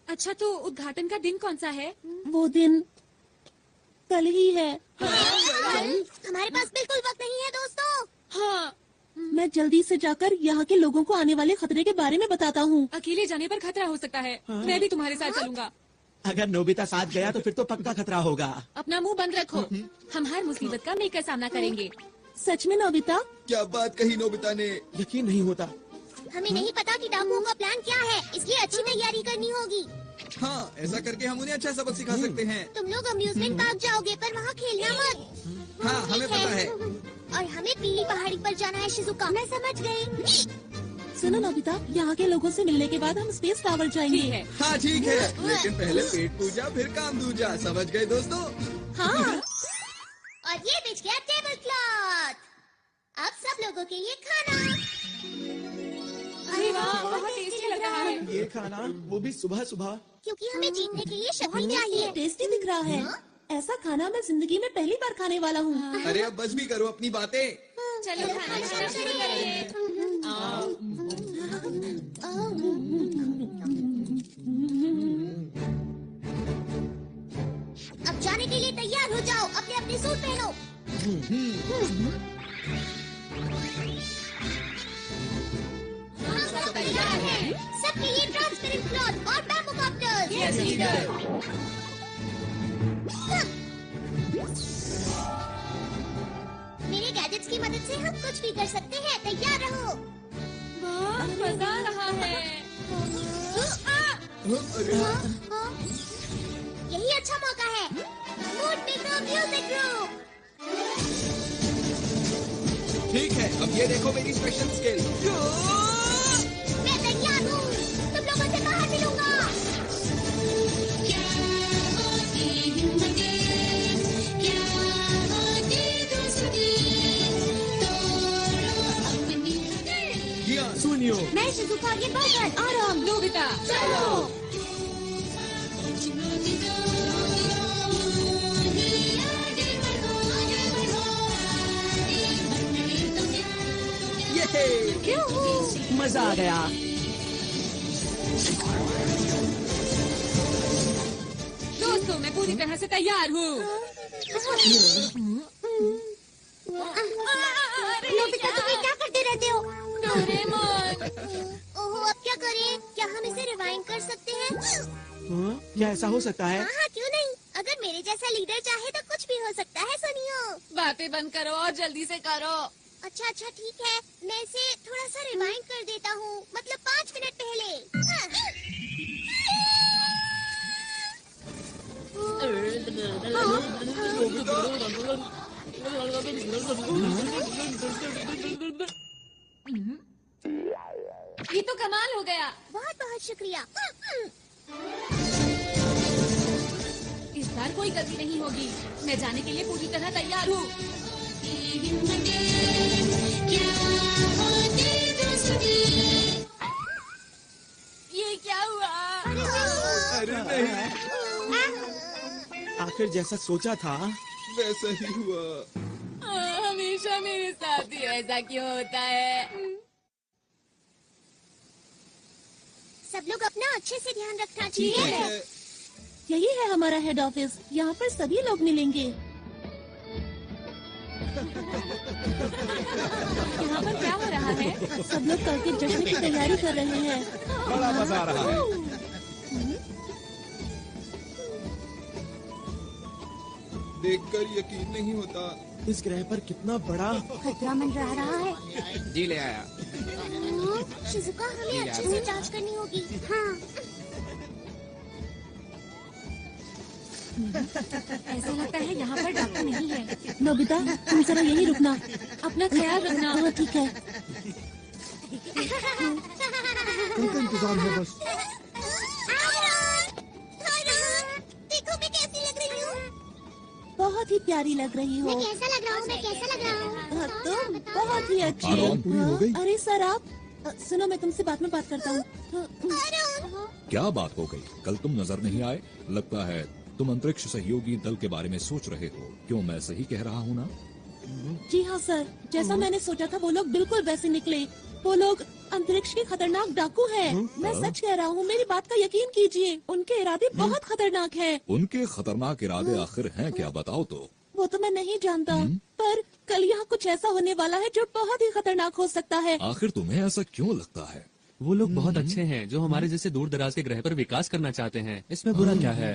अच्छा, तो उद्घाटन का दिन कौन सा है? वो दिन कल ही है। हमारे पास बिल्कुल वक्त नहीं है दोस्तों। हाँ, मैं जल्दी से जाकर यहाँ के लोगों को आने वाले खतरे के बारे में बताता हूँ। अकेले जाने पर खतरा हो सकता है। मैं भी तुम्हारे साथ चलूंगा। अगर नोबिता साथ गया तो फिर तो पक्का खतरा होगा। अपना मुंह बंद रखो। हम हर मुसीबत का मिलकर सामना करेंगे। सच में नोबिता? क्या बात कही नोबिता ने। यकीन नहीं होता। हमें नहीं पता कि डाकुओं का प्लान क्या है, इसलिए अच्छी तैयारी करनी होगी। हाँ, ऐसा करके हम उन्हें अच्छा सबक सिखा सकते हैं। तुम लोग अम्यूजमेंट पार्क जाओगे पर वहाँ खेलना मत। हाँ, हमें ठीक पता है। और हमें पीली पहाड़ी पर जाना है शिजुका। मैं समझ गई। सुनो नोबिता, यहाँ के लोगों से मिलने के बाद हम स्पेस टावर जाएंगे। ठीक है। हाँ ठीक है, लेकिन पहले पेट पूजा फिर काम दूजा। समझ गए दोस्तों? हाँ। और ये बिछ गया टेबल क्लॉथ। अब सब लोगों के लिए खाना। अरे वाह, बहुत टेस्टी लग रहा है। ये खाना, वो भी सुबह सुबह। क्योंकि हमें जीतने के लिए शक्ति चाहिए। टेस्टी दिख रहा है। ऐसा खाना मैं जिंदगी में पहली बार खाने वाला हूँ। अरे अब बस भी करो अपनी बातें। चलो खाना शुरू करिए। अब जाने के लिए तैयार हो जाओ। अपने अपने सूट पहनो। हम सब तैयार हैं। सबके लिए ट्रांसपेरेंट क्लॉथ और बैम्बू कॉप्टर्स। Yes leader. मेरे गैजेट्स की मदद से हम कुछ भी कर सकते हैं। तैयार रहो। वाह, मजा आ रहा है। यही अच्छा मौका है। मूड बिगड़ो म्यूजिक ग्रुप। ठीक है, अब ये देखो मेरी स्पेशल स्किल। मैं तैयार हूँ। तुम लोगों से बाहर मिलूंगा। सुनियो, मैं शिजुका के बगल। आराम नोबिता। चलो। ये मजा आ गया। दोस्तों, मैं पूरी तरह से तैयार हूँ। नोबिता, तुम ये क्या करते रहते हो? डोरेमोन। ओहो, अब क्या करें? क्या हम इसे रिवाइंड कर सकते हैं? हाँ? क्या ऐसा हो सकता है? हाँ, क्यों नहीं? अगर मेरे जैसा लीडर चाहे तो कुछ भी हो सकता है। सुनियो। बातें बंद करो और जल्दी से करो। अच्छा अच्छा ठीक है, मैं इसे थोड़ा सा रिवाइंड कर देता हूँ। मतलब 5 मिनट पहले। ये तो कमाल हो गया। बहुत बहुत शुक्रिया। इस बार कोई गलती नहीं होगी। मैं जाने के लिए पूरी तरह तैयार हूँ। ये क्या हुआ? अरे नहीं, आखिर जैसा सोचा था वैसा ही हुआ। हमेशा मेरे साथ ही ऐसा क्यों होता है? सब लोग अपना अच्छे से ध्यान रखना ठीक चाहिए। है। यही है हमारा हेड ऑफिस। यहाँ पर सभी लोग मिलेंगे। यहाँ पर क्या हो रहा है? सब लोग कल के जश्न की तैयारी कर रहे हैं। बड़ा मजा आ रहा है। देखकर यकीन नहीं होता। इस ग्रह पर कितना बड़ा खतरा मंडरा रहा है। जी ले आया। शिजुका, हमें अच्छे से जांच करनी होगी। हाँ। ऐसा लगता है यहाँ पर डॉक्टर नहीं है। नोबिता, तुम जरा यही रुकना। अपना ख्याल रखना। हाँ ठीक है। उनका इंतजाम है बस। देखो मैं कैसी लग रही हूँ। बहुत ही प्यारी लग रही हो। मैं कैसा लग रहा हूँ? मैं कैसा लग रहा हूँ? तुम बहुत ही अच्छी आराम पूरी हो गई? अरे सर आप सुनो, मैं तुमसे बाद में बात करता हूँ। क्या बात हो गई? कल तुम नजर नहीं आए। लगता है तुम अंतरिक्ष सहयोगी दल के बारे में सोच रहे हो। क्यों, मैं सही कह रहा हूँ ना? जी हाँ सर, जैसा मैंने सोचा था वो लोग बिल्कुल वैसे निकले। वो लोग अंतरिक्ष के खतरनाक डाकू हैं। मैं सच कह रहा हूँ, मेरी बात का यकीन कीजिए। उनके इरादे बहुत खतरनाक हैं। उनके खतरनाक इरादे आखिर हैं क्या, बताओ तो। वो तो मैं नहीं जानता, पर कल यहाँ कुछ ऐसा होने वाला है जो बहुत ही खतरनाक हो सकता है। आखिर तुम्हें ऐसा क्यों लगता है? वो लोग बहुत अच्छे हैं जो हमारे जैसे दूर दराज के ग्रह पर विकास करना चाहते हैं। इसमें बुरा क्या है?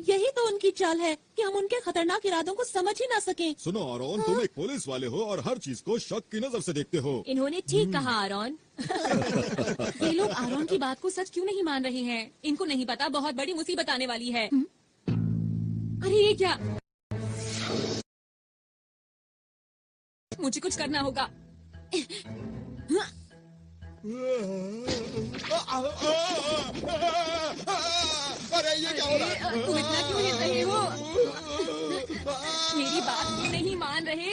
यही तो उनकी चाल है कि हम उनके खतरनाक इरादों को समझ ही ना सकें। सुनो आरोन, तुम एक पुलिस वाले हो और हर चीज को शक की नजर से देखते हो। इन्होंने ठीक कहा आरोन। ये लोग आरोन की बात को सच क्यों नहीं मान रहे हैं? इनको नहीं पता बहुत बड़ी मुसीबत आने वाली है। अरे ये क्या? मुझे कुछ करना होगा। अरे ये क्या हो रहा है? तुम इतना क्यों हिल रहे हो? मेरी बात क्यों नहीं मान रहे?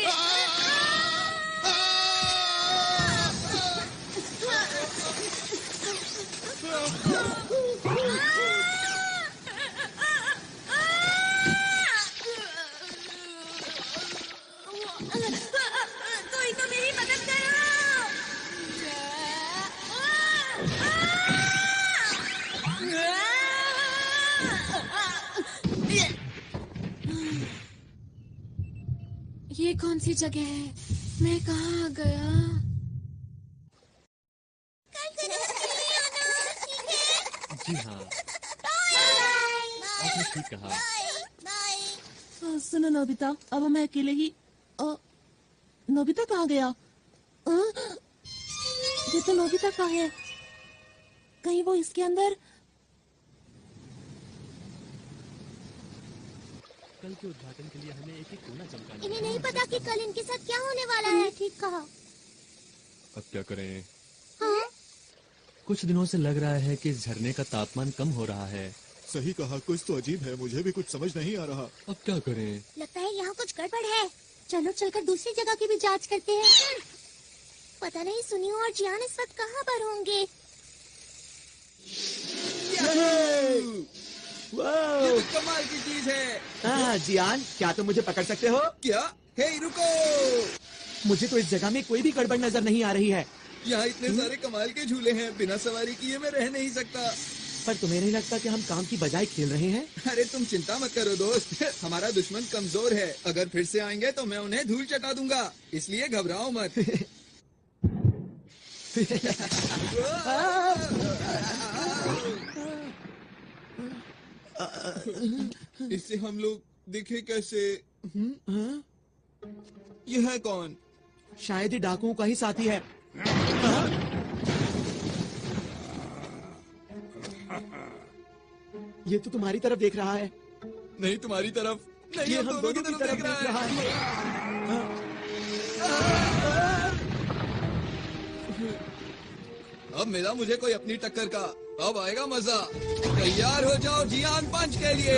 कोई तो मेरी मदद करो। ये कौन सी जगह है? मैं कहाँ आ गया? जी हाँ, आपने ठीक कहा। सुनो नोबिता, अब मैं अकेले ही। नोबिता कहाँ गया? ये तो नोबिता का है। कहीं वो इसके अंदर? कल के उद्घाटन के लिए हमें एक कोना चमकाना। इन्हें नहीं पता कि कल इनके साथ क्या होने वाला है। ठीक कहा। अब क्या करें? हाँ? कुछ दिनों से लग रहा है कि इस झरने का तापमान कम हो रहा है। सही कहा, कुछ तो अजीब है, मुझे भी कुछ समझ नहीं आ रहा। अब क्या करें? लगता है यहाँ कुछ गड़बड़ है। चलो चलकर दूसरी जगह की भी जांच करते हैं। पता नहीं सुनियो और जियान इस वक्त कहाँ पर होंगे। ये तो कमाल की चीज है। जियान, क्या तुम मुझे पकड़ सकते हो? क्या? हे रुको! मुझे तो इस जगह में कोई भी गड़बड़ नजर नहीं आ रही है। यहाँ इतने सारे कमाल के झूले हैं, बिना सवारी किए मैं रह नहीं सकता। पर तुम्हें नहीं लगता कि हम काम की बजाय खेल रहे हैं? अरे तुम चिंता मत करो दोस्त, हमारा दुश्मन कमजोर है। अगर फिर से आएंगे तो मैं उन्हें धूल चटा दूंगा, इसलिए घबराओ मत। इससे हम लोग दिखे कैसे? यह है कौन? शायद ही डाकुओं का ही साथी है। ये तो तुम्हारी तरफ देख रहा है। नहीं तुम्हारी तरफ नहीं, ये हम दोनों की तरफ देख रहा है। अब मिला मुझे कोई अपनी टक्कर का, अब आएगा मजा। तैयार हो जाओ जियान पंच के लिए।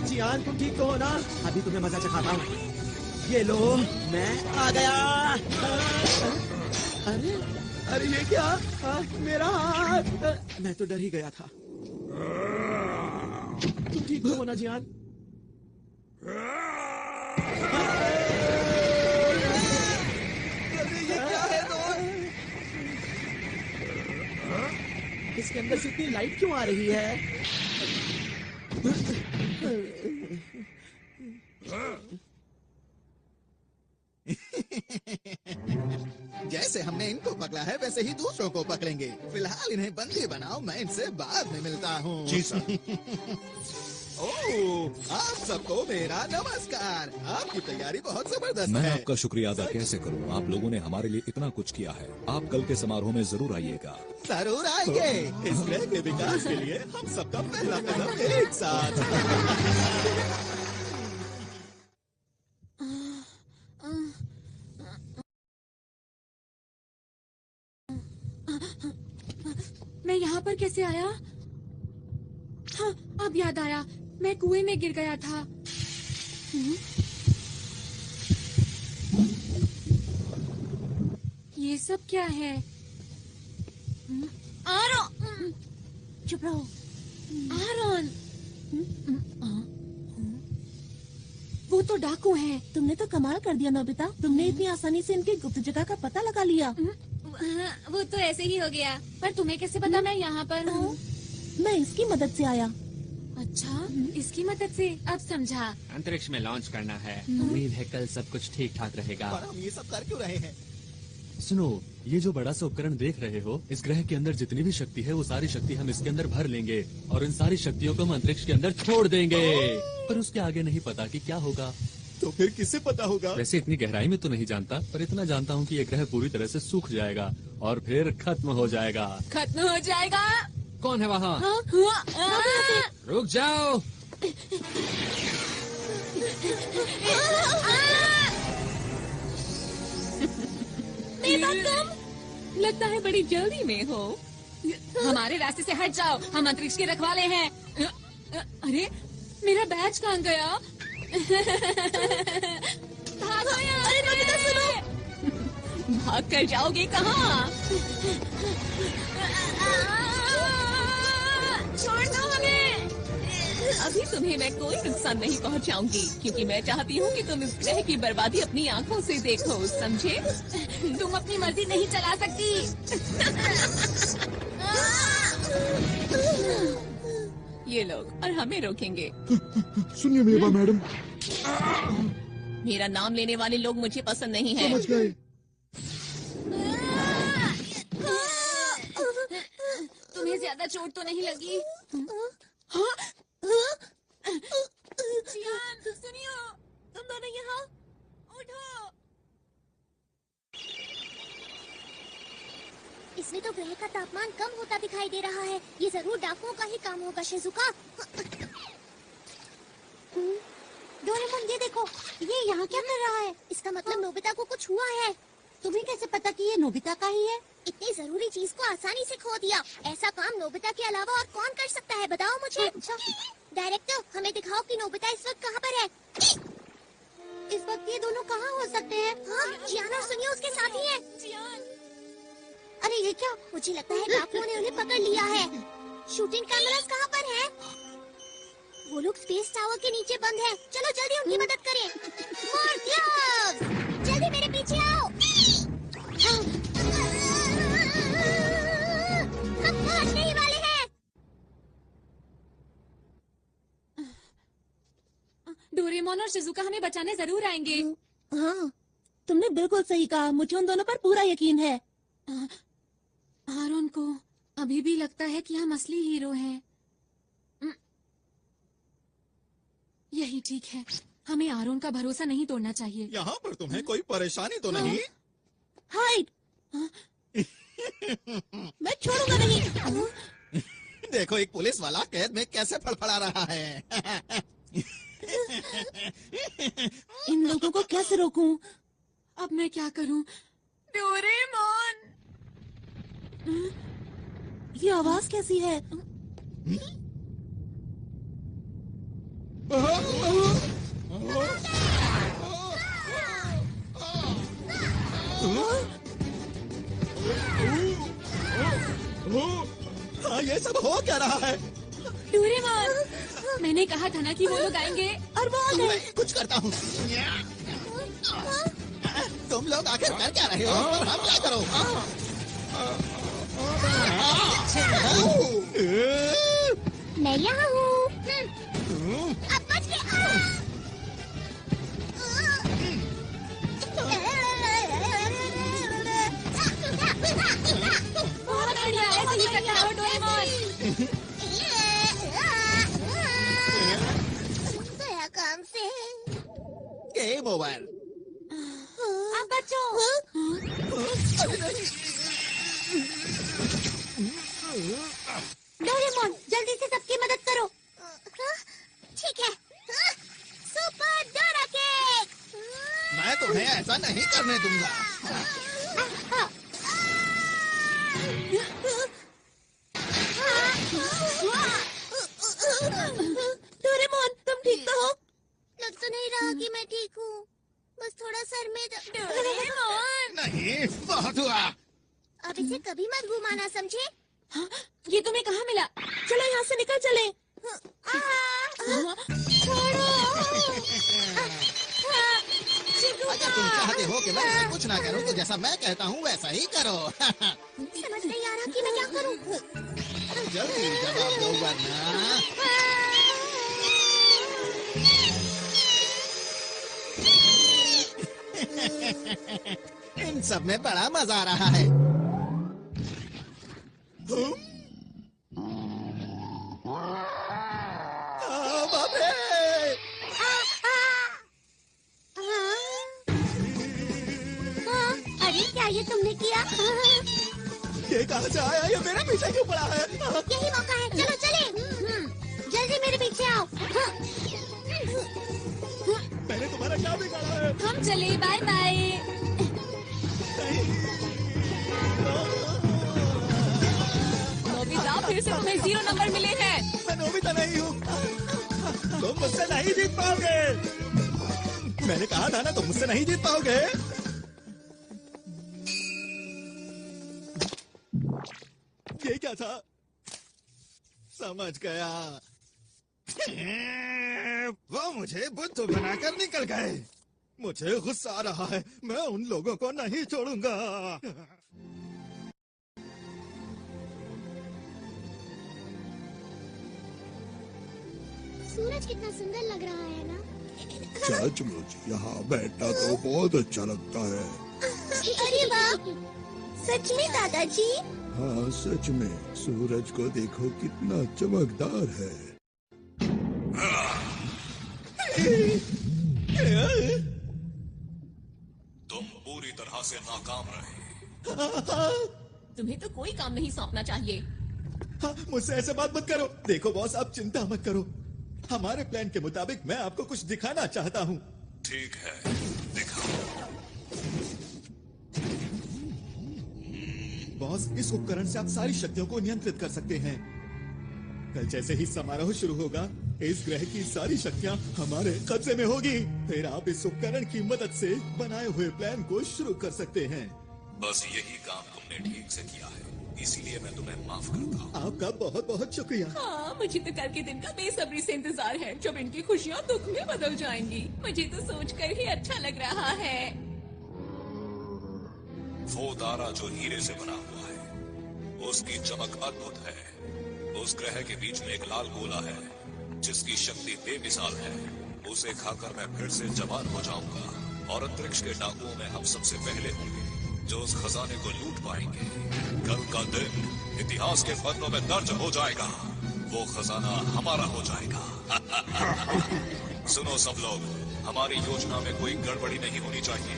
जियान, तुम ठीक तो हो ना? अभी तुम्हें मजा चखाता हूँ। ये लो, मैं आ गया। अरे अरे ये क्या? मेरा हाथ! मैं तो डर ही गया था। तुम ठीक तो हो ना जियान? अरे ये क्या है दोस्त? इसके अंदर से इतनी लाइट क्यों आ रही है? जैसे हमने इनको पकड़ा है वैसे ही दूसरों को पकड़ेंगे। फिलहाल इन्हें बंदी बनाओ, मैं इनसे बाद में मिलता हूँ। जी सर। ओह, आप सबको मेरा नमस्कार। आपकी तैयारी बहुत जबरदस्त मैं है। आपका शुक्रिया अदा कैसे करूं? आप लोगों ने हमारे लिए इतना कुछ किया है। आप कल के समारोह में जरूर आइएगा। जरूर आएंगे। इस ग्रह के विकास के लिए हम सबका पहला कदम एक साथ। मैं यहाँ पर कैसे आया? हाँ, अब याद आया, मैं कुएं में गिर गया था। ये सब क्या है? आरोन, चुप रहो। आरोन, वो तो डाकू हैं। तुमने तो कमाल कर दिया नोबिता, तुमने इतनी आसानी से इनकी गुप्त जगह का पता लगा लिया। वो तो ऐसे ही हो गया, पर तुम्हें कैसे पता मैं यहाँ पर हूँ? मैं इसकी मदद से आया। अच्छा, इसकी मदद से, अब समझा। अंतरिक्ष में लॉन्च करना है। उम्मीद है कल सब कुछ ठीक ठाक रहेगा। पर हम ये सब कर क्यों रहे हैं? सुनो, ये जो बड़ा सा उपकरण देख रहे हो, इस ग्रह के अंदर जितनी भी शक्ति है वो सारी शक्ति हम इसके अंदर भर लेंगे और इन सारी शक्तियों को हम अंतरिक्ष के अंदर छोड़ देंगे। पर उसके आगे नहीं पता कि क्या होगा। तो फिर किससे पता होगा? वैसे इतनी गहराई में तो नहीं जानता, पर इतना जानता हूँ कि ये ग्रह पूरी तरह से सूख जाएगा और फिर खत्म हो जाएगा। खत्म हो जाएगा? कौन है वहाँ? हाँ? रुक जाओ। लगता है बड़ी जल्दी में हो। हमारे रास्ते से हट जाओ, हम अंतरिक्ष के रखवाले हैं। अरे मेरा बैच कहाँ गया? भागो यहाँ से। अरे सुनो, भाग कर जाओगे कहाँ? छोड़ दो हमें। अभी तुम्हें मैं कोई नुकसान नहीं पहुंचाऊंगी, क्योंकि मैं चाहती हूँ कि तुम इस ग्रह की बर्बादी अपनी आंखों से देखो, समझे? तुम अपनी मर्जी नहीं चला सकती। ये लोग और हमें रोकेंगे। सुनिए मेवा मैडम, मेरा नाम लेने वाले लोग मुझे पसंद नहीं है। समझ गए। तुम्हें ज्यादा चोट तो नहीं लगी? जियान, सुनियो, तुम दोनों यहाँ उठो। इसमें तो ग्रह का तापमान कम होता दिखाई दे रहा है। ये जरूर डाकुओं का ही काम होगा, शिजुका। डोरेमोन, ये देखो, ये यहाँ क्या कर रहा है? इसका मतलब नोबिता को कुछ हुआ है। तुम्हें कैसे पता कि ये नोबिता का ही है? इतनी जरूरी चीज को आसानी से खो दिया। ऐसा काम नोबिता के अलावा और कौन कर सकता है, बताओ मुझे। डायरेक्टर, हमें दिखाओ कि नोबिता इस वक्त कहाँ पर है। इस वक्त ये दोनों कहाँ हो सकते हैं? हाँ, जियान और सुनियो उसके साथ ही है। अरे ये क्या? मुझे लगता है डाकुओं ने उन्हें पकड़ लिया है। शूटिंग कैमरास कहाँ पर है? वो लोग स्पेस टावर के नीचे बंद है। चलो जल्दी उनकी मदद करें। मोर ग्लोव्स! जल्दी मेरे पीछे आओ। हम पहुंचने ही वाले हैं। डोरेमोन और शिजुका हमें बचाने जरूर आएंगे। हाँ, तुमने बिल्कुल सही कहा। मुझे उन दोनों पर पूरा यकीन है। आरोन को अभी भी लगता है कि हम असली हीरो हैं। यही ठीक है, हमें आरोन का भरोसा नहीं तोड़ना चाहिए। यहाँ पर तुम्हें कोई परेशानी तो नहीं? हाइड! मैं छोड़ूंगा नहीं। देखो, एक पुलिस वाला कैद में कैसे फड़फड़ा रहा है। इन लोगों को कैसे रोकूं? अब मैं क्या करूं? डोरेमोन! ये आवाज कैसी है? हाँ, ये सब हो क्या रहा है? डोरेमोन, मैंने कहा था ना कि वो लोग आएंगे, और वो आ गए। मैं कुछ करता हूँ। तुम लोग आखिर कर क्या रहे हो? हम क्या करो? मैं यहाँ हूँ। अब बच के बहुत बढ़िया, ऐसे ही करता रहो डोरेमोन। गया काम से। Game over. आप बचो। डोरेमोन, जल्दी से सबकी मदद करो। ठीक है। Super Dora cake. मैं तुम्हें ऐसा नहीं करने दूंगा। डोरेमोन, तुम ठीक तो हो? लग तो नहीं रहा कि मैं ठीक हूँ, बस थोड़ा सर में डोरेमोन! नहीं, बहुत हुआ। अब इसे कभी मत घुमाना, समझे? हाँ, ये तुम्हें कहाँ मिला? चलो यहाँ से निकल चले। छोड़ो। अगर तुम चाहते हो कि मैं इसे कुछ ना करूं तो जैसा मैं कहता हूं वैसा ही करो। समझ नहीं आ रहा कि मैं क्या करूं। जल्दी जवाब दो वरना। इन सब में बड़ा मजा आ रहा है। बाप रे! अरे क्या ये तुमने किया? ये कहाँ से आया? ये मेरे पीछे क्यों पड़ा है? यही मौका है, चलो चले। जल्दी मेरे पीछे आओ। मैंने तुम्हारा क्या बिगाड़ा है? हम चले, बाय बाय। नोबिता, फिर से तुम्हें 0 नंबर मिले हैं। मैं नोबिता नहीं हूँ। तुम मुझसे नहीं जीत पाओगे। मैंने कहा था ना, तुम मुझसे नहीं जीत पाओगे। ये क्या था? समझ गया। वो मुझे बुद्धू बनाकर निकल गए। मुझे गुस्सा आ रहा है। मैं उन लोगों को नहीं छोड़ूंगा। सूरज कितना सुंदर लग रहा है ना? सचमुच यहाँ बैठना तो बहुत अच्छा लगता है। अरे वाह, सच में दादाजी? हाँ सच में, सूरज को देखो कितना चमकदार है। तुम पूरी तरह से नाकाम रहे। तुम्हें तो कोई काम नहीं सौंपना चाहिए। हाँ, मुझसे ऐसे बात मत करो। देखो बॉस, आप चिंता मत करो। हमारे प्लान के मुताबिक मैं आपको कुछ दिखाना चाहता हूँ। ठीक है, दिखाओ। बॉस, इस उपकरण से आप सारी शक्तियों को नियंत्रित कर सकते हैं। कल जैसे ही समारोह शुरू होगा, इस ग्रह की सारी शक्तियाँ हमारे कब्जे में होगी। फिर आप इस उपकरण की मदद से बनाए हुए प्लान को शुरू कर सकते हैं। बस यही काम तुमने ठीक से किया है, इसीलिए मैं तुम्हें माफ करता हूँ। आपका बहुत बहुत शुक्रिया। हाँ, मुझे तो कल के दिन का बेसब्री से इंतजार है, जब इनकी खुशियाँ दुख में बदल जाएंगी। मुझे तो सोचकर ही अच्छा लग रहा है। वो तारा जो हीरे से बना हुआ है, उसकी चमक अद्भुत है। उस ग्रह के बीच में एक लाल गोला है, जिसकी शक्ति बेमिसाल है। उसे खाकर मैं फिर से जवान हो जाऊंगा और अंतरिक्ष के डाकुओं में हम सबसे पहले होंगे जो उस खजाने को लूट पाएंगे। कल का दिन इतिहास के पन्नों में दर्ज हो जाएगा। वो खजाना हमारा हो जाएगा। सुनो सब लोग, हमारी योजना में कोई गड़बड़ी नहीं होनी चाहिए।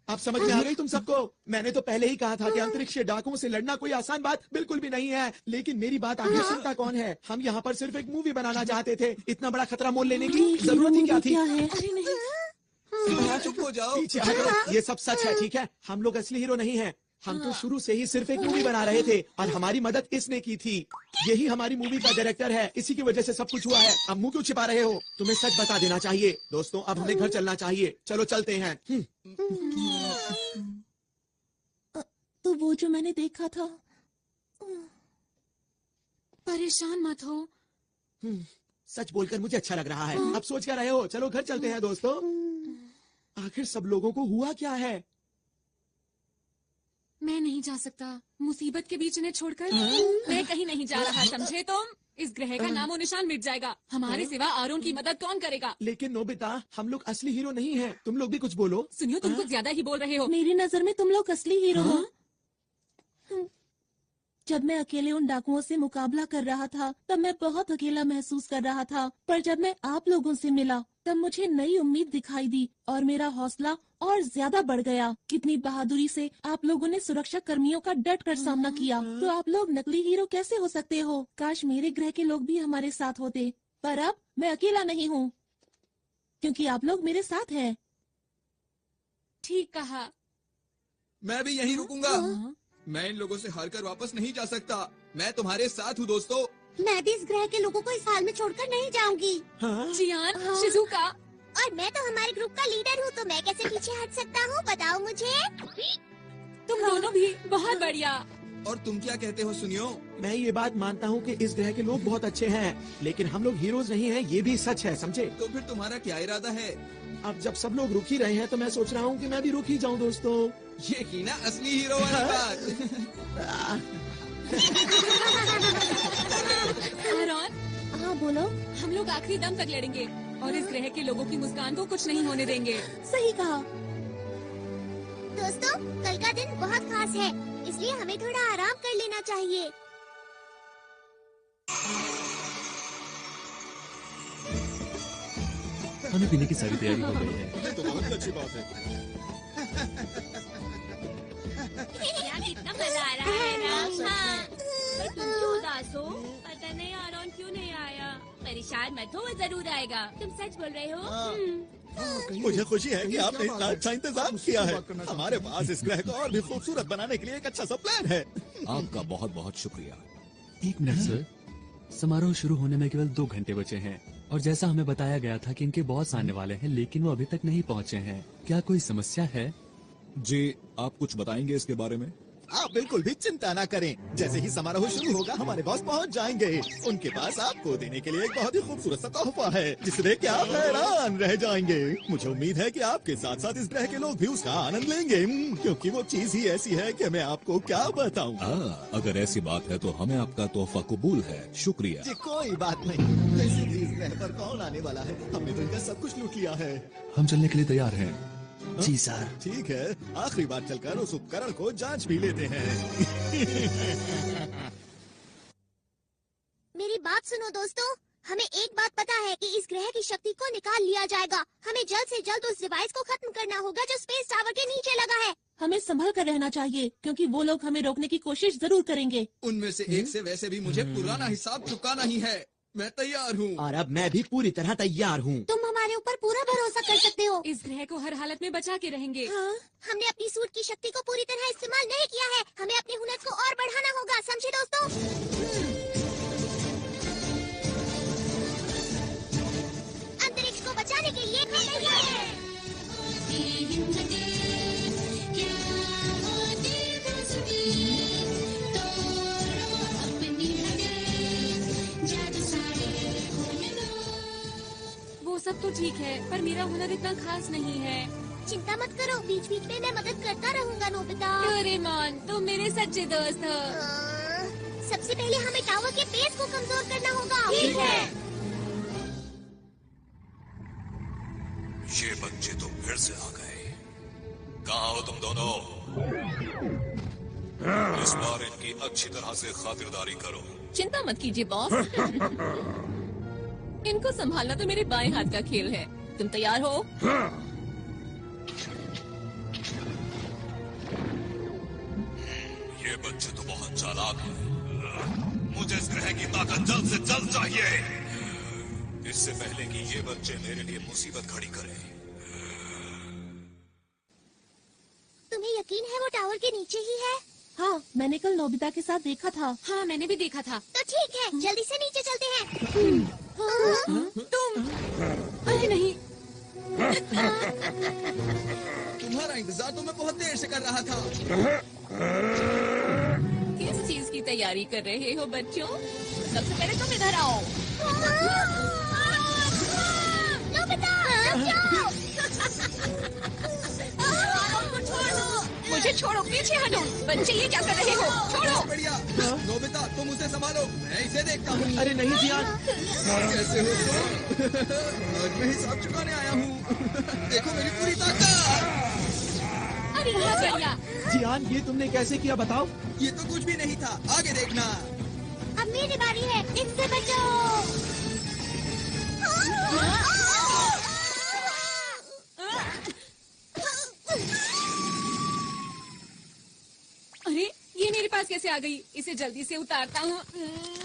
आप समझ में आ गई तुम सबको? मैंने तो पहले ही कहा था कि अंतरिक्ष के डाकुओं से लड़ना कोई आसान बात बिल्कुल भी नहीं है। लेकिन मेरी बात आगे सुनता कौन है? हम यहाँ पर सिर्फ एक मूवी बनाना चाहते थे। इतना बड़ा खतरा मोल लेने की जरूरत ही क्या थी? अरे नहीं, चुप हो जाओ। पीछे हटो। ये सब सच है, ठीक है? हम लोग असली हीरो नहीं हैं। हम तो शुरू से ही सिर्फ एक मूवी बना रहे थे और हमारी मदद इसने की थी। यही हमारी मूवी का डायरेक्टर है, इसी की वजह से सब कुछ हुआ है। अब मुंह क्यों छिपा रहे हो? तुम्हें सच बता देना चाहिए। दोस्तों, अब हमें घर चलना चाहिए। चलो चलते हैं। तो वो जो मैंने देखा था। परेशान मत हो। सच बोलकर मुझे अच्छा लग रहा है। अब सोच क्या रहे हो? चलो घर चलते हैं दोस्तों। आखिर सब लोगों को हुआ क्या है? मैं नहीं जा सकता, मुसीबत के बीच इन्हें छोड़कर। मैं कहीं नहीं जा रहा, समझे तुम? इस ग्रह का नामो निशान मिट जाएगा। हमारे सिवा आरोन की मदद कौन करेगा? लेकिन नोबिता, हम लोग असली हीरो नहीं हैं। तुम लोग भी कुछ बोलो। सुनियो, तुम कुछ ज्यादा ही बोल रहे हो। मेरी नजर में तुम लोग असली हीरो हो। जब मैं अकेले उन डाकुओं से मुकाबला कर रहा था, तब मैं बहुत अकेला महसूस कर रहा था। पर जब मैं आप लोगों से मिला, तब मुझे नई उम्मीद दिखाई दी और मेरा हौसला और ज्यादा बढ़ गया। कितनी बहादुरी से आप लोगों ने सुरक्षा कर्मियों का डट कर सामना किया। तो आप लोग नकली हीरो कैसे हो सकते हो? काश मेरे ग्रह के लोग भी हमारे साथ होते। पर अब मैं अकेला नहीं हूँ, क्योंकि आप लोग मेरे साथ हैं। ठीक कहा। मैं भी यहीं रुकूंगा। मैं इन लोगों से हारकर वापस नहीं जा सकता। मैं तुम्हारे साथ हूँ दोस्तों। मैं भी इस ग्रह के लोगों को इस हाल में छोड़कर नहीं जाऊंगी। जियान, शिजुका, और मैं तो हमारे ग्रुप का लीडर हूँ, तो मैं कैसे पीछे हट सकता हूँ? बताओ मुझे। तुम दोनों भी बहुत बढ़िया। और तुम क्या कहते हो सुनियो? मैं ये बात मानता हूँ कि इस ग्रह के लोग बहुत अच्छे हैं, लेकिन हम लोग हीरोज नहीं हैं, ये भी सच है, समझे? तो फिर तुम्हारा क्या इरादा है? अब जब सब लोग रुक ही रहे हैं तो मैं सोच रहा हूँ कि मैं भी रुक ही जाऊँ दोस्तों। ये की ना असली हीरो वाली बात। आरॉन, हाँ बोलो। हम लोग आखिरी दम तक लड़ेंगे और इस ग्रह के लोगों की मुस्कान को कुछ नहीं होने देंगे। सही कहा। दोस्तों, कल का दिन बहुत खास है, इसलिए हमें थोड़ा आराम कर लेना चाहिए। खाने पीने की सारी तैयारी हो गई है। ये तो बहुत अच्छी बात है। यार कितना मजा आ रहा है ना। हाँ। पर तुम क्यों उदास हो? पता नहीं आरॉन क्यों नहीं आया। परेशान मत हो, वो जरूर आएगा। तुम सच बोल रहे हो? मुझे खुशी है कि आपने इतना अच्छा इंतजाम किया है। हमारे पास इस ग्रह को और भी खूबसूरत बनाने के लिए एक अच्छा सा प्लान है। आपका बहुत बहुत शुक्रिया। 1 मिनट सर, समारोह शुरू होने में केवल 2 घंटे बचे हैं और जैसा हमें बताया गया था कि इनके बॉस आने वाले हैं, लेकिन वो अभी तक नहीं पहुंचे हैं। क्या कोई समस्या है? जी, आप कुछ बताएंगे इसके बारे में? आप बिल्कुल भी चिंता ना करें। जैसे ही समारोह शुरू होगा हमारे बॉस पहुंच जाएंगे। उनके पास आपको देने के लिए एक बहुत ही खूबसूरत सा तोहफा है, जिसे देख के आप हैरान रह जाएंगे। मुझे उम्मीद है कि आपके साथ साथ इस ग्रह के लोग भी उसका आनंद लेंगे, क्योंकि वो चीज ही ऐसी है कि मैं आपको क्या बताऊं। अगर ऐसी बात है तो हमें आपका तोहफा कबूल है। शुक्रिया जी कोई बात नहीं। वैसे भी इस ग्रह पर कौन आने वाला है? हमने तो इनका सब कुछ लूट लिया है। हम चलने के लिए तैयार हैं। जी सर। ठीक है, आखिरी बार चलकर उस उपकरण को जांच भी लेते हैं। मेरी बात सुनो दोस्तों, हमें एक बात पता है कि इस ग्रह की शक्ति को निकाल लिया जाएगा। हमें जल्द से जल्द उस डिवाइस को खत्म करना होगा जो स्पेस टावर के नीचे लगा है। हमें संभल कर रहना चाहिए, क्योंकि वो लोग हमें रोकने की कोशिश जरूर करेंगे। उनमें से एक से वैसे भी मुझे पुराना हिसाब चुकाना ही है। मैं तैयार हूँ। और अब मैं भी पूरी तरह तैयार हूँ। तुम हमारे ऊपर पूरा भरोसा कर सकते हो। इस ग्रह को हर हालत में बचा के रहेंगे। हाँ, हमने अपनी सूट की शक्ति को पूरी तरह इस्तेमाल नहीं किया है। हमें अपने हुनर को और बढ़ाना होगा, समझे दोस्तों? अंतरिक्ष को बचाने के लिए हम तैयार हैं। वो सब तो ठीक है, पर मेरा हुनर इतना खास नहीं है। चिंता मत करो, बीच बीच में मैं मदद करता रहूंगा नोबिता। डोरेमोन, तुम मेरे सच्चे दोस्त हो। सबसे पहले हमें टावर के बेस को कमजोर करना होगा। ठीक है। ये बच्चे तो फिर से आ गए। कहाँ हो तुम दोनों? इस बार इनकी अच्छी तरह से खातिरदारी करो। चिंता मत कीजिए बॉस। इनको संभालना तो मेरे बाएं हाथ का खेल है। तुम तैयार हो? ये बच्चे तो बहुत चालाक हैं। मुझे इस ग्रह की ताकत जल्द से जल्द चाहिए, इससे पहले कि ये बच्चे मेरे लिए मुसीबत खड़ी करें। तुम्हें यकीन है वो टावर के नीचे ही है? हाँ, मैंने कल नोबिता के साथ देखा था। हाँ, मैंने भी देखा था। तो ठीक है, जल्दी से नीचे चलते हैं। तुम? अरे नहीं। तुम्हारा इंतजार तो मैं बहुत देर से कर रहा था। किस चीज की तैयारी कर रहे हो बच्चों? सबसे पहले तुम इधर आओ। नोबिता, रुक जाओ। मुझे छोड़ो, पीछे हटो। बच्चे ये क्या कर रहे हो? छोड़ो। बढ़िया। नोबिता, तुम उसे संभालो, मैं इसे देखता हूँ। अरे नहीं जियान। कैसे हो तुम? आज मैं हिसाब चुकाने आया हूँ। देखो मेरी पूरी ताकत। अरे क्या कर लिया? जियान, ये तुमने कैसे किया बताओ? ये तो कुछ भी नहीं था, आगे देखना। अब मेरी बारी है, इनसे बचो। अरे ये मेरे पास कैसे आ गई? इसे जल्दी से उतारता हूँ।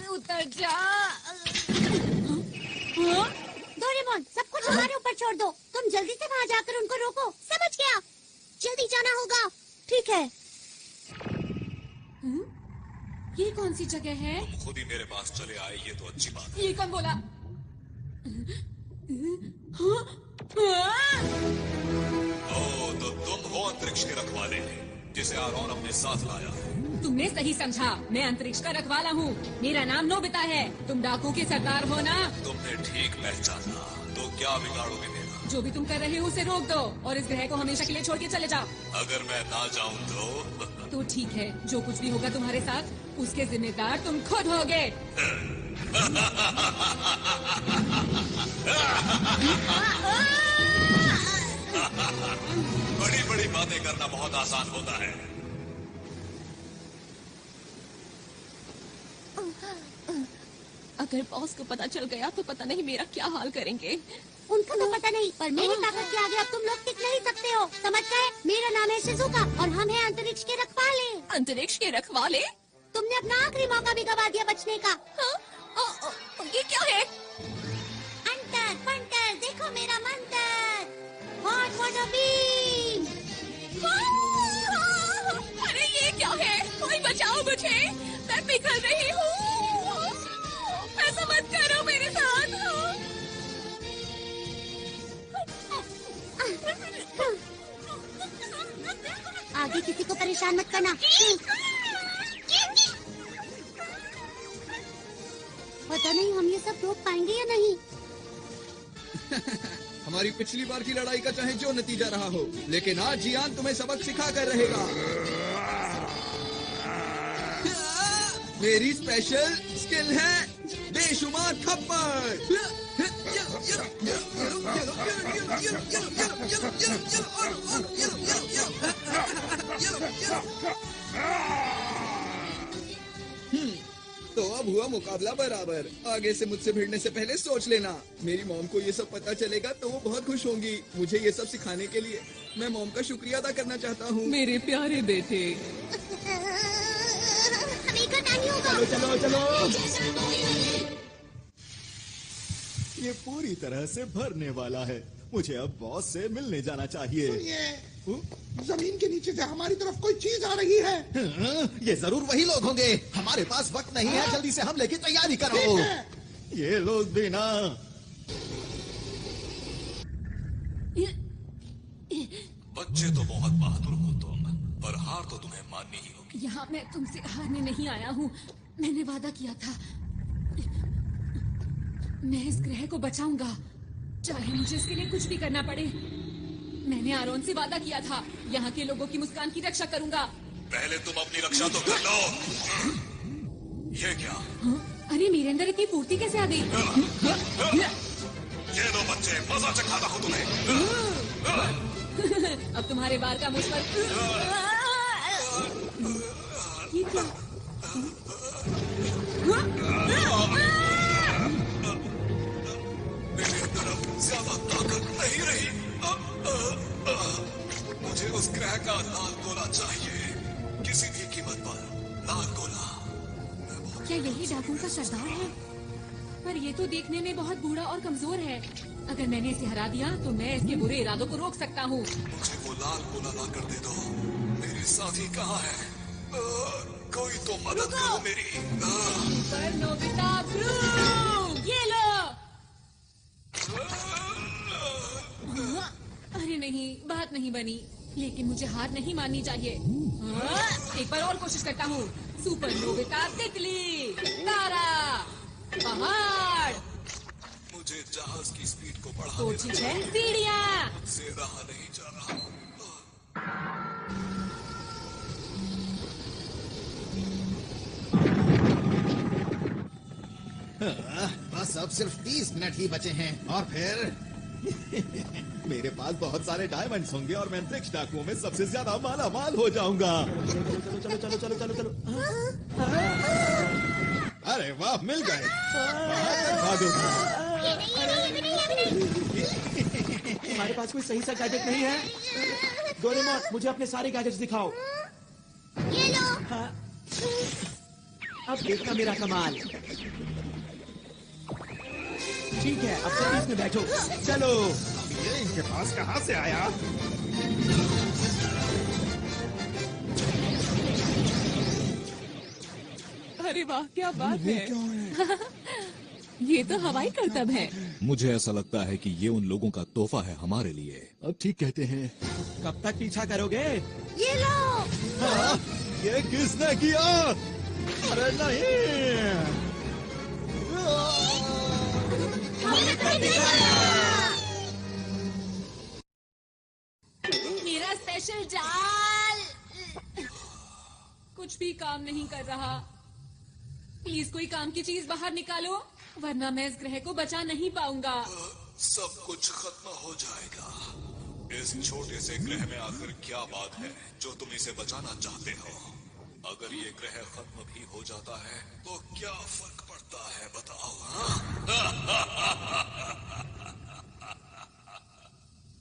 उतर जा। डोरेमोन, सब कुछ हमारे ऊपर छोड़ दो। तुम जल्दी से वहाँ जाकर उनको रोको। समझ गया? जल्दी जाना होगा। ठीक है। ये कौन सी जगह है? तुम खुद ही मेरे पास चले आए, ये तो अच्छी बात है। ये कौन बोला? ओ, तो तुम हो अंतरिक्ष के रखवाले। जिसे आरोन अपने साथ लाया है। तुमने सही समझा, मैं अंतरिक्ष का रखवाला हूँ। मेरा नाम नोबिता है। तुम डाकू के सरदार हो ना? तुमने ठीक पहचाना। तो क्या बिगाड़ोगे मेरा? जो भी तुम कर रहे हो उसे रोक दो और इस ग्रह को हमेशा के लिए छोड़ के चले जाओ। अगर मैं ना जाऊं तो ठीक है, जो कुछ भी होगा तुम्हारे साथ उसके जिम्मेदार तुम खुद होगे। बड़ी बड़ी बातें करना बहुत आसान होता है। अगर बॉस को पता चल गया तो पता नहीं मेरा क्या हाल करेंगे। उनको तो पता नहीं, पर मेरी ताकत के आगे अब तुम लोग टिक नहीं सकते हो, समझ गए? मेरा नाम है शिजुका और हम हैं अंतरिक्ष के रखवाले। अंतरिक्ष के रखवाले? तुमने अपना आखिरी मौका भी गवा दिया बचने का। हाँ? ये क्या है? अंतर पंटर, देखो मेरा मंत्र। Hot water beam. अरे ये क्या है? कोई बचाओ मुझे, मैं पिघल रही हूँ। ऐसा मत करो मेरे साथ। आगे किसी को परेशान मत करना। पता नहीं हम ये सब रोक पाएंगे या नहीं। हमारी पिछली बार की लड़ाई का चाहे जो नतीजा रहा हो, लेकिन आज जियान तुम्हें सबक सिखा कर रहेगा। मेरी स्पेशल स्किल है बेशुमार थप्पड़। तो अब हुआ मुकाबला बराबर। आगे से मुझसे भिड़ने से पहले सोच लेना। मेरी मॉम को ये सब पता चलेगा तो वो बहुत खुश होंगी। मुझे ये सब सिखाने के लिए मैं मॉम का शुक्रिया अदा करना चाहता हूँ। मेरे प्यारे बेटे, हमें करना नहीं होगा। चलो चलो चलो। ये पूरी तरह से भरने वाला है। मुझे अब बॉस से मिलने जाना चाहिए। जमीन के नीचे से हमारी तरफ कोई चीज आ रही है। ये जरूर वही लोग होंगे। हमारे पास वक्त नहीं है, जल्दी से हमले की तैयारी करो। ये लोग भी ना। बच्चे तो बहुत बहादुर हो तुम, पर हार तो तुम्हें माननी ही होगी। यहाँ मैं तुमसे हारने नहीं आया हूँ। मैंने वादा किया था, मैं इस ग्रह को बचाऊंगा, चाहे मुझे इसके लिए कुछ भी करना पड़े। मैंने आरोन से वादा किया था, यहाँ के लोगों की मुस्कान की रक्षा करूंगा। पहले तुम अपनी रक्षा तो कर लो। ये क्या? हाँ? अरे मेरे अंदर इतनी फुर्ती कैसे आ गई? ये दो बच्चे, मजा चखाता हूँ तुम्हें। अब तुम्हारे बार का मुझ पर। ये क्या? मेरे तरफ ज्यादा ताकत नहीं रही। मुझे उस ग्रह का लाल गोला चाहिए, किसी भी कीमत पर लाल गोला। क्या यही डाकुओं का सरदार है? पर ये तो देखने में बहुत बूढ़ा और कमजोर है। अगर मैंने इसे हरा दिया तो मैं इसके बुरे इरादों को रोक सकता हूँ। मुझे वो लाल गोला ला कर दे दो। मेरे साथी कहाँ है? कोई तो मदद करो मेरी। पर नोबिता प्रूव, ये लो। अरे नहीं, बात नहीं बनी, लेकिन मुझे हार नहीं माननी चाहिए। एक बार और कोशिश करता हूँ। सुपर नोबिता तितली, तारा, पहाड़। मुझे जहाज की स्पीड को बढ़ाने कोशिश है सीढ़ियाँ। से रहा नहीं जा रहा। बस अब सिर्फ 30 मिनट ही बचे हैं और फिर मेरे पास बहुत सारे डायमंड्स होंगे और मैं अंतरिक्ष डाकुओं में सबसे ज्यादा माला माल हो जाऊंगा। चलो चलो चलो चलो चलो चलो। अरे वाह, मिल गए। भागो। तुम्हारे पास कोई सही सा गैजेट नहीं है? डोरेमोन, मुझे अपने सारे गैजेट्स दिखाओ। ये लो। हाँ। अब देखना मेरा कमाल। ठीक है, अब जल्दी इसमें बैठो। चलो। ये इनके पास कहाँ से आया? अरे वाह, क्या बात है। ये तो हवाई करतब है। मुझे ऐसा लगता है कि ये उन लोगों का तोहफा है हमारे लिए। अब ठीक कहते हैं। कब तक पीछा करोगे? ये लो। हाँ, ये किसने किया? अरे नहीं। मेरा स्पेशल जाल कुछ भी काम नहीं कर रहा। प्लीज कोई काम की चीज बाहर निकालो, वरना मैं इस ग्रह को बचा नहीं पाऊंगा। सब कुछ खत्म हो जाएगा। इस छोटे से ग्रह में आखिर क्या बात है जो तुम इसे बचाना चाहते हो? अगर ये ग्रह खत्म भी हो जाता है तो क्या फर्क पड़ता है बताओ?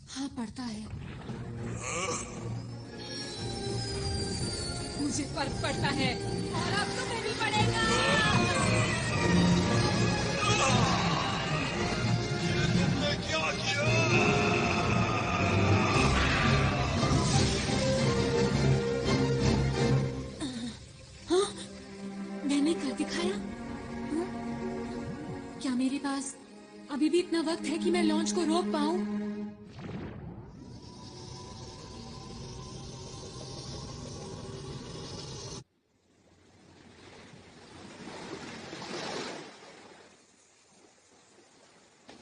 हाँ पड़ता है। मुझे फर्क पड़ता है और अब तुम्हें भी पड़ेगा। तुमने क्या किया? हाँ, मैंने कर दिखाया। हाँ? क्या मेरे पास अभी भी इतना वक्त है कि मैं लॉन्च को रोक पाऊं?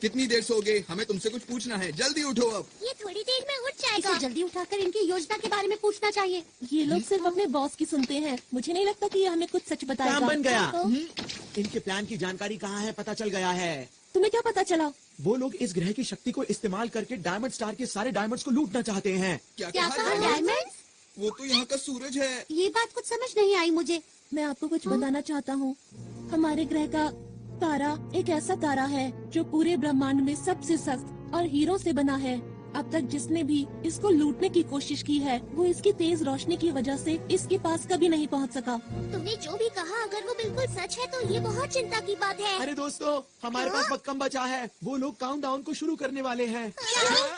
कितनी देर सोगे? हमें तुमसे कुछ पूछना है, जल्दी उठो अब। ये थोड़ी देर में उठ जाएगा। इसे जल्दी उठाकर इनकी योजना के बारे में पूछना चाहिए। ये लोग सिर्फ अपने बॉस की सुनते हैं। मुझे नहीं लगता कि ये हमें कुछ सच बताएगा। काम बन गया। तो इनके प्लान की जानकारी कहाँ है पता चल गया है। तुम्हें क्या पता चला? वो लोग इस ग्रह की शक्ति को इस्तेमाल करके डायमंड स्टार के सारे डायमंड्स को लूटना चाहते हैं। क्या कहा? डायमंड्स? वो तो यहाँ का सूरज है। ये बात कुछ समझ नहीं आई मुझे। मैं आपको कुछ बताना चाहता हूँ। हमारे ग्रह का तारा एक ऐसा तारा है जो पूरे ब्रह्मांड में सबसे सख्त और हीरो से बना है। अब तक जिसने भी इसको लूटने की कोशिश की है वो इसकी तेज रोशनी की वजह से इसके पास कभी नहीं पहुंच सका। तुमने जो भी कहा अगर वो बिल्कुल सच है तो ये बहुत चिंता की बात है। अरे दोस्तों, हमारे पास वक्त कम बचा है। वो लोग काउंटडाउन को शुरू करने वाले हैं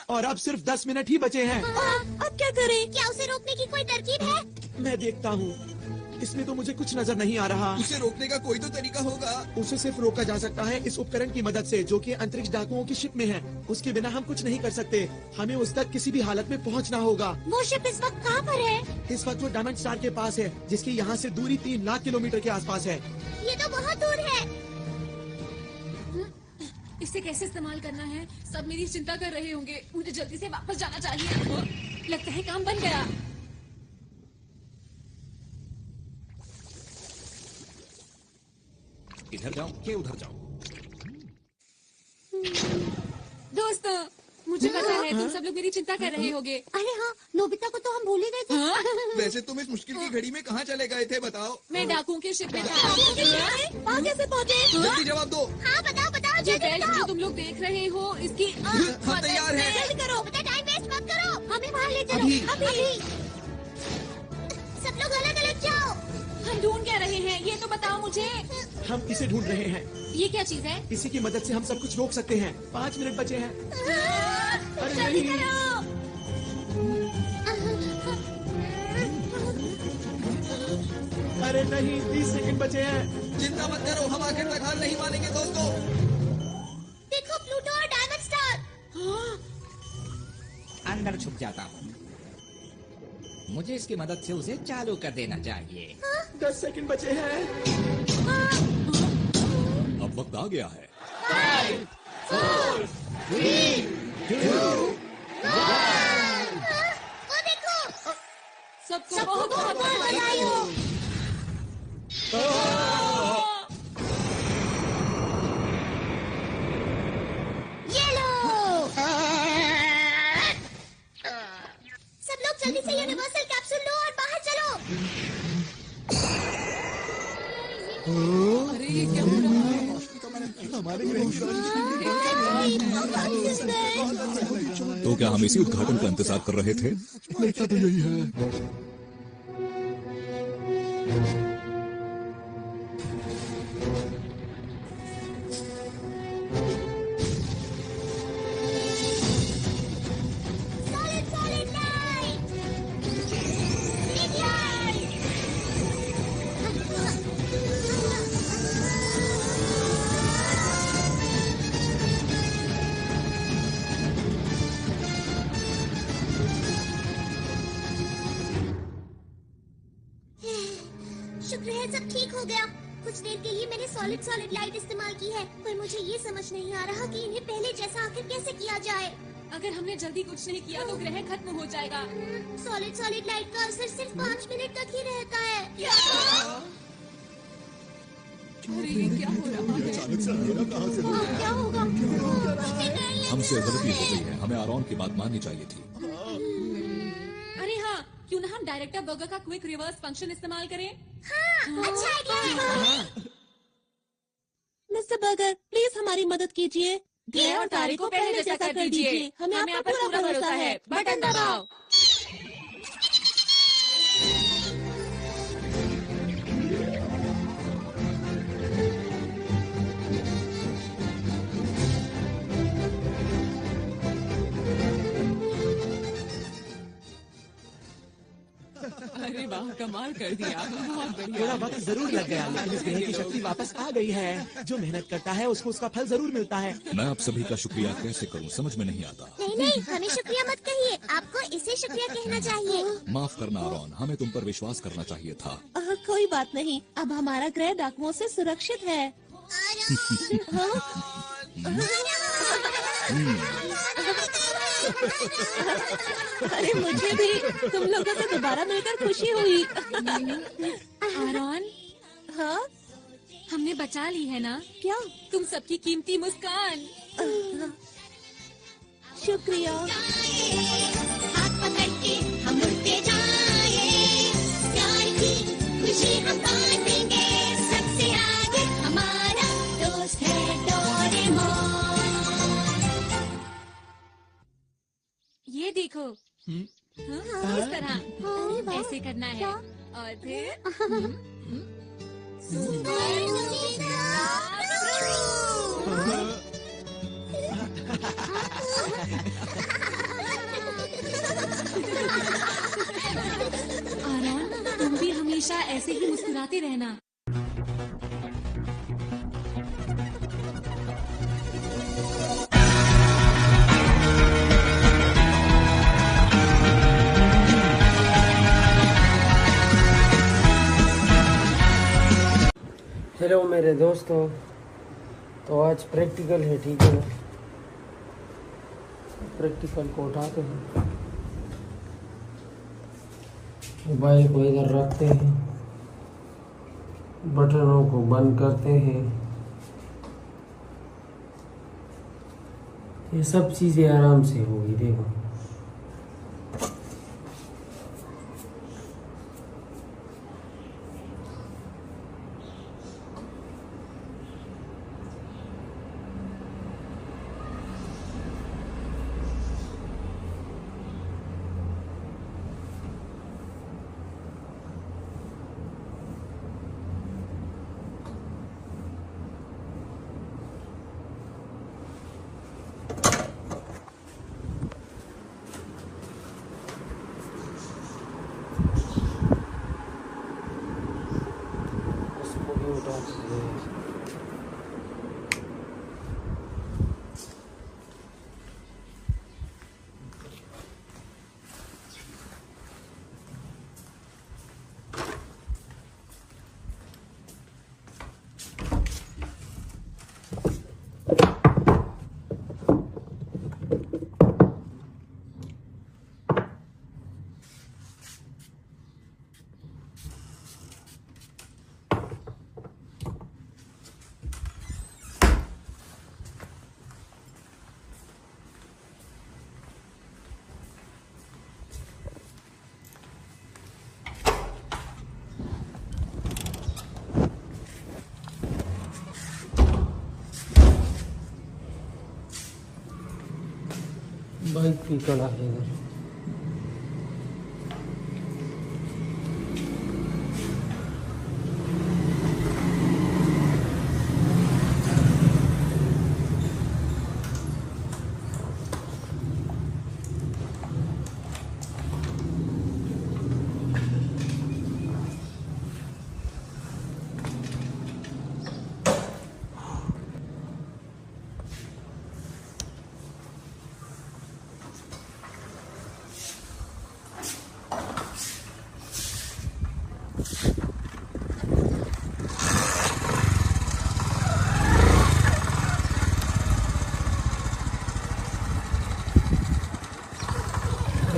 और अब सिर्फ 10 मिनट ही बचे हैं। अब क्या करें? क्या उसे रोकने की कोई तरकीब है? मैं देखता हूँ। इसमें तो मुझे कुछ नजर नहीं आ रहा। उसे रोकने का कोई तो तरीका होगा। उसे सिर्फ रोका जा सकता है इस उपकरण की मदद से जो कि अंतरिक्ष डाकुओं की शिप में है। उसके बिना हम कुछ नहीं कर सकते। हमें उस तक किसी भी हालत में पहुंचना होगा। वो शिप इस वक्त कहाँ पर है? इस वक्त वो डायमंड स्टार के पास है, जिसकी यहाँ से दूरी 3 लाख किलोमीटर के आसपास है। ये तो बहुत दूर है। इसे कैसे इस्तेमाल करना है? सब मेरी चिंता कर रहे होंगे। मुझे जल्दी से वापस जाना चाहिए। लगता है काम बन गया। इधर जाओ कि उधर जाओ? दोस्तों, मुझे पता है तुम सब लोग मेरी चिंता कर रहे होगे। अरे हाँ, नोबिता को तो हम भूल ही गए थे। हाँ? वैसे तुम इस मुश्किल की घड़ी में कहाँ चले गए थे बताओ? मैं डाकुओं के शिप में था। वहाँ कैसे पहुँचे? जल्दी जवाब दो। हाँ बताओ बताओ ये जल्दी बेल्ट जो बताओ। तुम लोग देख रहे हो इसकी हम तैयार हैं। जल्दी करो, बेटा टाइम वेस्ट मत करो। हमें बाहर ले चलो। अभी। अभी। सब लोग अलग अलग जाओ। हम ढूंढ क्या रहे हैं ये तो बताओ मुझे। हम इसे ढूंढ रहे हैं। ये क्या चीज है? इसी की मदद से हम सब कुछ रोक सकते हैं। 5 मिनट बचे हैं। अरे जल्दी नहीं। करो। अरे नहीं, 30 सेकंड बचे हैं। चिंता मत करो, हम आखिर तक हार नहीं मानेंगे दोस्तों। देखो प्लूटो और डायमंड स्टार। अंदर छुप जाता हूँ। मुझे इसकी मदद से उसे चालू कर देना चाहिए। 10 सेकंड बचे हैं। अब वक्त आ गया है। 5, 4, 3, 2, 1। वो देखो। सबको बहुत बहुत बधाई हो। ये लो। सब लोग जल्दी से यूनिवर्सल कैप्सूल लो और बाहर चलो। अरे ये क्या हो रहा है? हमारे ग्रह की रोशनी। तो क्या हम इसी उद्घाटन का इंतजार कर रहे थे? लगता तो यही है। Solid, solid light. Big light. शुक्र है सब ठीक हो गया। कुछ देर के लिए मैंने सॉलिड लाइट इस्तेमाल की है, पर मुझे ये समझ नहीं आ रहा कि इन्हें पहले जैसा आखिर कैसे किया जाए। अगर हमने जल्दी कुछ नहीं किया तो ग्रह खत्म हो जाएगा। सॉलिड लाइट का असर सिर्फ 5 मिनट तक ही रहता है। अरे ये क्या हो रहा है? अचानक से अंधेरा कहाँ से हो गया? क्या होगा? हमसे गलती हो गई है, हमें आरॉन की बात माननी चाहिए थी। अरे हाँ, क्यों ना हम डायरेक्टर बर्गर का क्विक रिवर्स फंक्शन इस्तेमाल करें? हाँ, अच्छा आइडिया है। मिस्टर बर्गर, प्लीज हमारी मदद कीजिए। ग्रह और तारे को पहले जैसा कर दीजिए। हमें आप पर पूरा भरोसा है। बटन दबाओ। अरे वाह, कमाल कर दिया, बहुत बढ़िया। थोड़ा वक्त जरूर लग गया, लेकिन इस ग्रह की शक्ति वापस आ गई है। जो मेहनत करता है उसको उसका फल जरूर मिलता है। मैं आप सभी का शुक्रिया कैसे करूं, समझ में नहीं आता। नहीं, हमें शुक्रिया मत कहिए, आपको इसे शुक्रिया कहना चाहिए। माफ करना आरॉन, हमें तुम पर विश्वास करना चाहिए था। कोई बात नहीं, अब हमारा ग्रह डाकुओं से सुरक्षित है। अरे मुझे भी तुम लोगों से दोबारा मिलकर खुशी हुई। आरॉन, हाँ, हमने बचा ली है ना? क्या? तुम सबकी कीमती मुस्कान। शुक्रिया। हाथ पकड़ के हम उड़ते जाएं, प्यार की खुशी हम बांटेंगे। सबसे आगे हमारा दोस्त है डोरेमोन। ये देखो, हाँ, इस तरह ऐसे करना है और फिर आरॉन, तुम भी हमेशा ऐसे ही मुस्कुराते रहना। हेलो मेरे दोस्तों, तो आज प्रैक्टिकल है, ठीक है ना? प्रैक्टिकल को उठाते हैं, मोबाइल को इधर रखते हैं, बटनों को बंद करते हैं। ये सब चीज़ें आराम से होगी, देखो। बाइक भी खड़ा है इधर।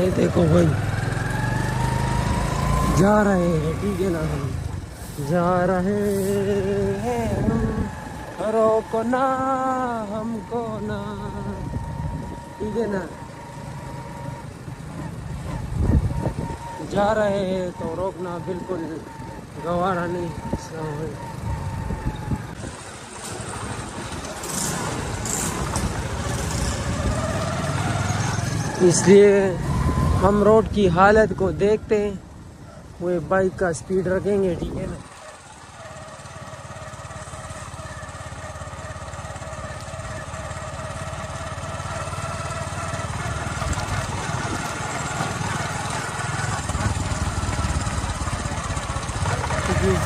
ये देखो भाई जा रहे हैं, ठीक है ना, हम जा रहे हैं, हम रोको ना हमको ना, ठीक है ना, जा रहे हैं तो रोकना बिल्कुल गवारा नहीं। इसलिए हम रोड की हालत को देखते हैं, वो बाइक का स्पीड रखेंगे, ठीक है ना।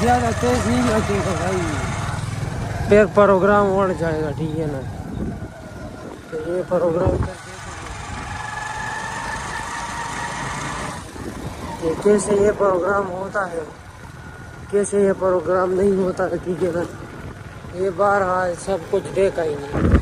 ज़्यादा तेज नहीं रखेगा भाई, फिर प्रोग्राम उड़ जाएगा, ठीक है ना। तो ये प्रोग्राम ये कैसे ये प्रोग्राम होता है, कैसे ये प्रोग्राम नहीं होता है, ठीक है ना। ये बार सब कुछ देखा ही नहीं।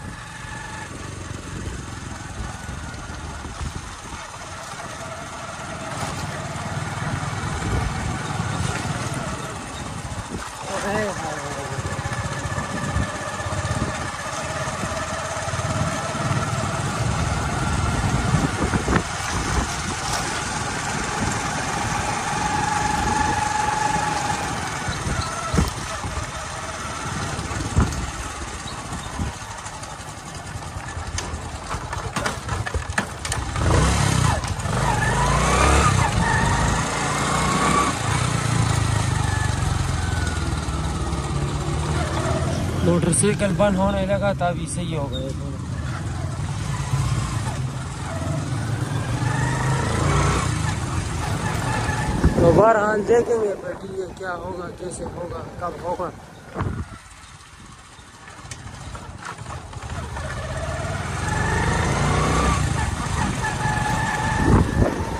मोटरसाइकिल बंद होने लगा तभी सही हो गए थोड़ा। तो बहरहाल देखेंगे फिर, ठीक है, क्या होगा, कैसे होगा, कब होगा।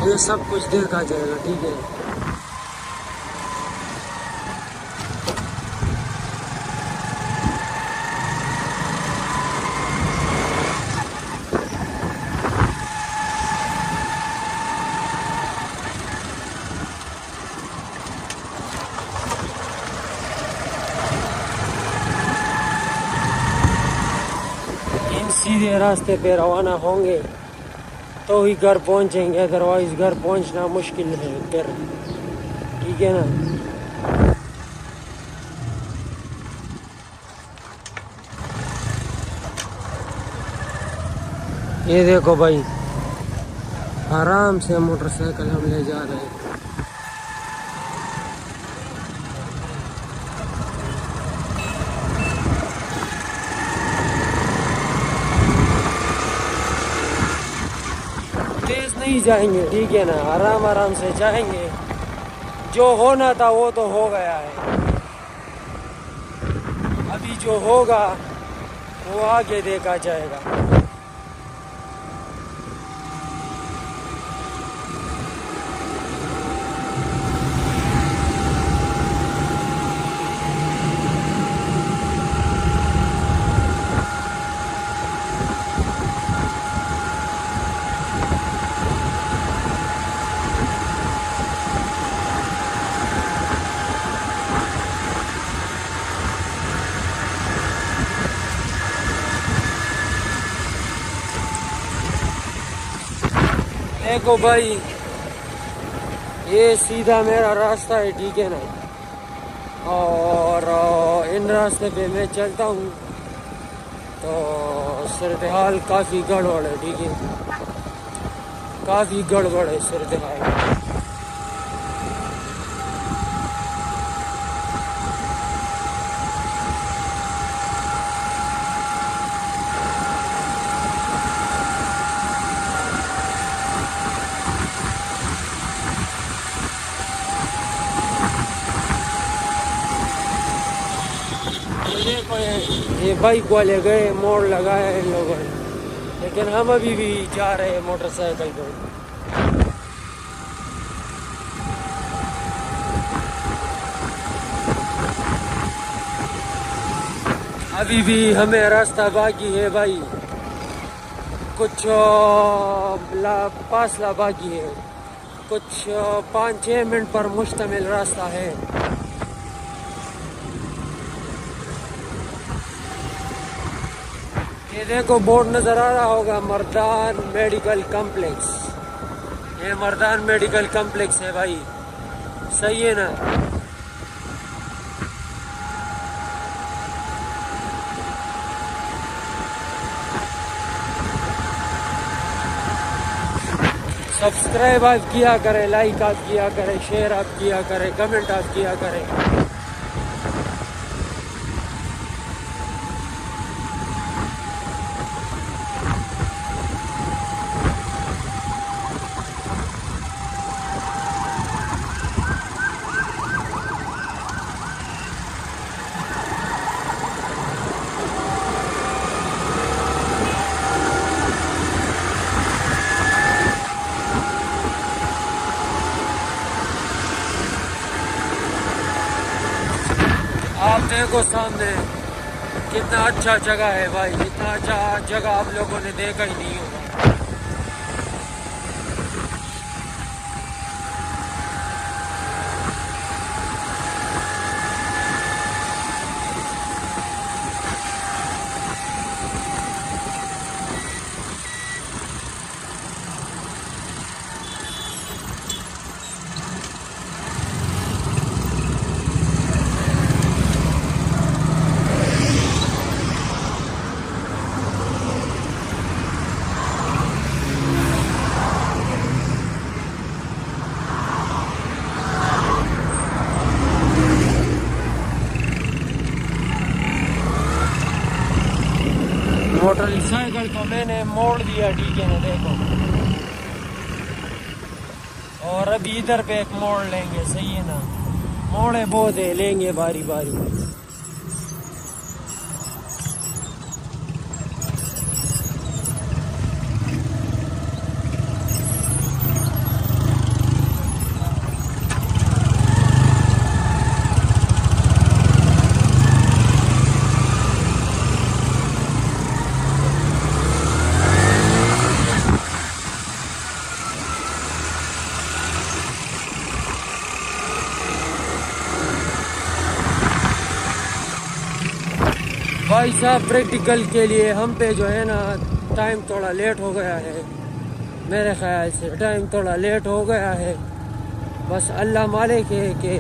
ये सब कुछ देखा जाएगा, ठीक है। सीधे रास्ते पे रवाना होंगे तो ही घर पहुंचेंगे, अदरवाइज घर पहुंचना मुश्किल है फिर, ठीक है ना। ये देखो भाई, आराम से मोटरसाइकिल हम ले जा रहे हैं। तेज नहीं जाएंगे, ठीक है ना, आराम आराम से जाएंगे। जो होना था वो तो हो गया है, अभी जो होगा वो आगे देखा जाएगा। देखो भाई, ये सीधा मेरा रास्ता है, ठीक है ना, और इन रास्ते पे मैं चलता हूँ तो सूरत हाल काफ़ी गड़बड़ है, ठीक है, काफ़ी गड़बड़ है सूरत हाल। देखो ये बाइक वाले गए, मोड़ लगाया इन लोगों ने, लेकिन हम अभी भी जा रहे हैं मोटरसाइकिल पे। अभी भी हमें रास्ता बाकी है भाई, कुछ फासला बाकी है, कुछ 5-6 मिनट पर मुश्तमिल रास्ता है। ये देखो बोर्ड नजर आ रहा होगा, मर्दान मेडिकल कॉम्प्लेक्स। ये मर्दान मेडिकल कॉम्प्लेक्स है भाई, सही है ना। सब्सक्राइब आप किया करें, लाइक आप किया करें, शेयर आप किया करें, कमेंट आप किया करें। आप देखो सामने कितना अच्छा जगह है भाई, इतना अच्छा जगह आप लोगों ने देखा ही नहीं होगा। मोटरसाइकिल को मैंने मोड़ दिया, ठीक है ना, देखो। और अभी इधर पे एक मोड़ लेंगे, सही है ना। मोड़े बहुत है, लेंगे बारी बारी। भाई साहब प्रैक्टिकल के लिए हम पे जो है ना टाइम थोड़ा लेट हो गया है, मेरे ख्याल से टाइम थोड़ा लेट हो गया है। बस अल्लाह मालिक है कि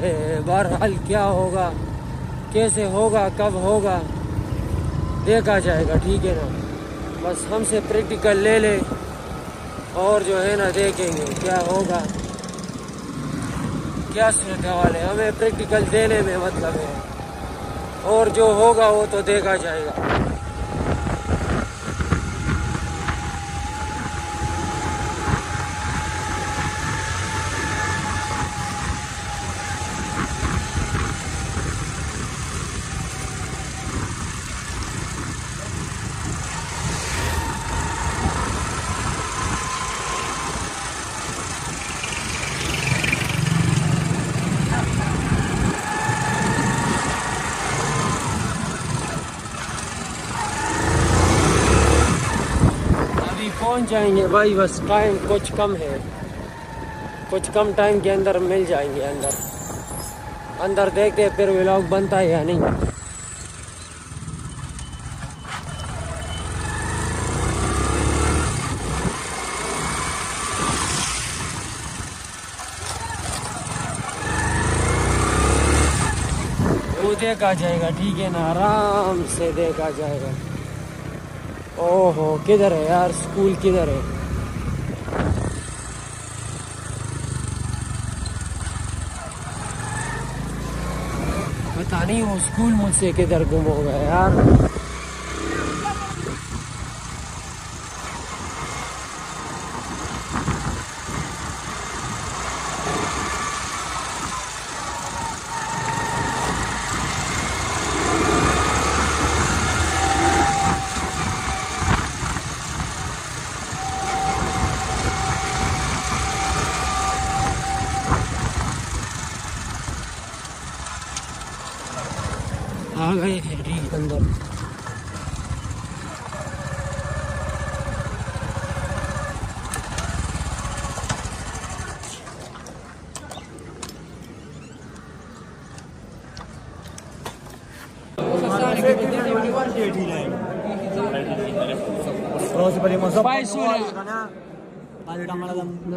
बहरहाल क्या होगा, कैसे होगा, कब होगा देखा जाएगा, ठीक है ना। बस हमसे प्रैक्टिकल ले ले और जो है ना देखेंगे क्या होगा, क्या सूरत हाल है। हमें प्रैक्टिकल देने में मतलब है, और जो होगा वो तो देखा जाएगा। पहुंच जाएंगे भाई, बस टाइम कुछ कम है, कुछ कम टाइम के अंदर मिल जाएंगे अंदर देखते हैं फिर व्लॉग बनता है या नहीं। वो देखा जाएगा, ठीक है ना, आराम से देखा जाएगा। ओहो किधर है यार, स्कूल किधर है? पता नहीं वो स्कूल मुझसे किधर गुम हो गया यार। आ गए हैं ठीक अंदर।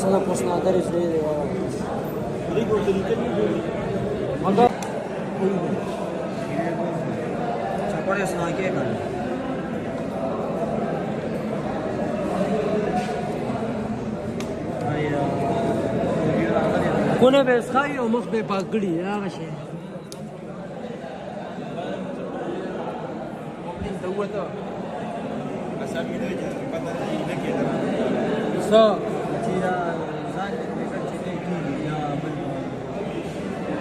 Sana posna dari sini dewa. Jadi kau cerita ni, maka siapa yang sengaja kan? Kona berskai atau mak bepagdi ya macam. Tahu tak? Asal kita jadi pada ini kita. So.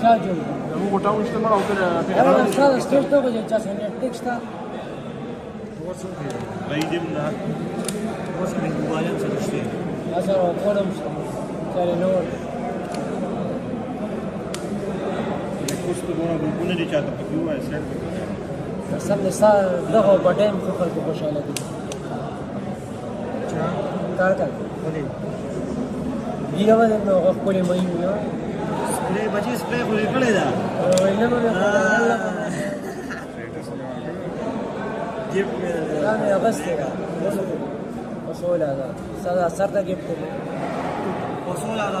क्या जो वो गोटा उस समय आउटर अरे sir stage तो बजे चाचा ने टेक्स्ट था वो सब राइडिम ना वो सब ने वाले से स्टेज अच्छा वो कोडम चले नो ये कुछ तो बोला बुने नहीं चाहता तो क्यों है सेट सब ने सा दगो बटेम को खल को खुशाला दी अच्छा बोले ये वाले नो कोले मई हुआ स्प्रे बची स्प्रे खोले कड़े दा इन्हें में गिफ्ट में मैं अगस्त का वसूल आधा सादा सरदा गिफ्ट वसूल आधा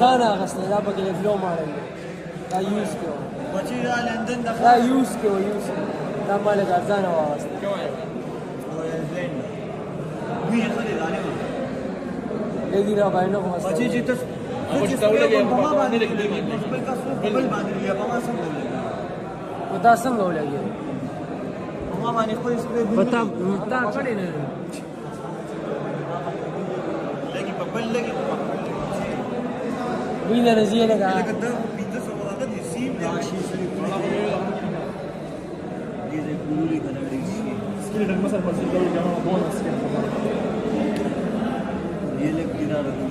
खाना अगस्त दा बके ग्लो मारेंगे दा यूज क्यों बची दा लंदन दा यूज क्यों यूज दा माले का जाना वास्ते क्यों है वो ब्लेंड मी खरीद आने लेगी रा भाई नो बची जित कुछ दौड़े गए बाबा ने लिख दिया उसमें का बबल बांध लिया बाबा सब हो गया बता सब हो गया बाबा ने कोई इसमें बता खड़े नहीं लेकिन बबल लेकिन बीना नजिए लगा बीना सब वाला थी सीम राशि से ये दे पूरी कलर इसके लिए मसल पर दौड़ जाना बोनस के ये लेग गिरा रहा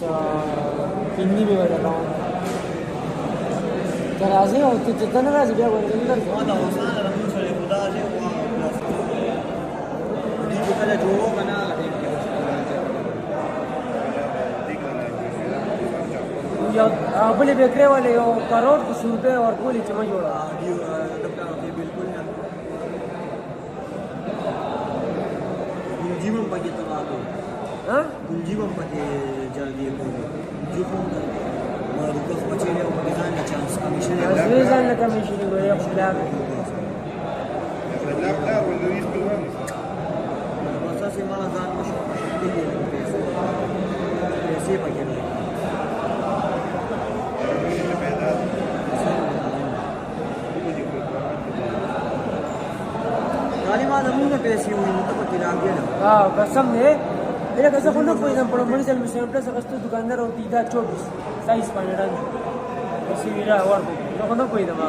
हिंदी में बता रहा हूँ क्या राजी हो तो जितना राजी क्या बोल रहे बोले बेकरे वाले हो करोड़ कुछ रुपए और बोली चमच जोड़ा जीवन पाके तबादो हाँ जीवन पाके जल्दी जीवन मारू कस बचे ले और डिजाइन का चांस कमीशन डिजाइन का कमीशन को ये फ्लैग बस से माला जान मश ऐसे पाके पैसे हुई तो किराया ना हाँ कसम है मेरा कसम को कोई ना पर मनी चल में सेंटर से कस्तो दुकानदार होती था 24 साइज पानेरन इसी मेरा और को ना कोई दमा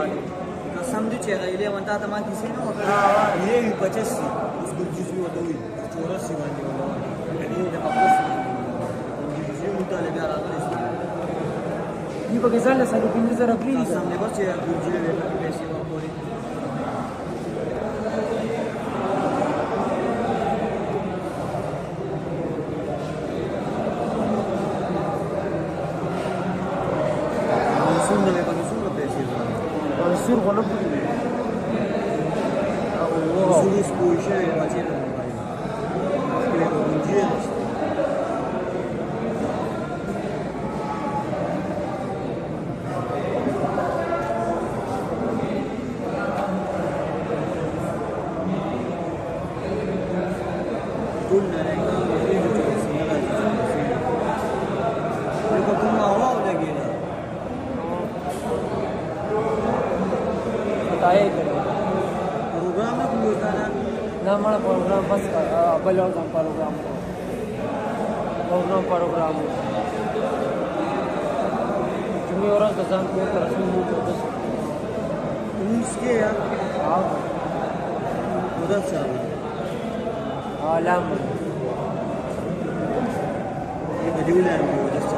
कसम दे चेहरा इले म्हणता आता मा किसी ना हां ये 25 उसको जिस भी होता हुई 84 वाली वाला ये जब वापस ये मुताले प्यारा था ये बगैसा ले सारी पिंडी जरा प्लीज सामने बस ये गुंजी ले पैसे वापस sur con program bas balon ka program tumi orang kazan ko tarafin mu ko bas उसके यार हां उधर से आलम ये मॉड्यूल है उधर से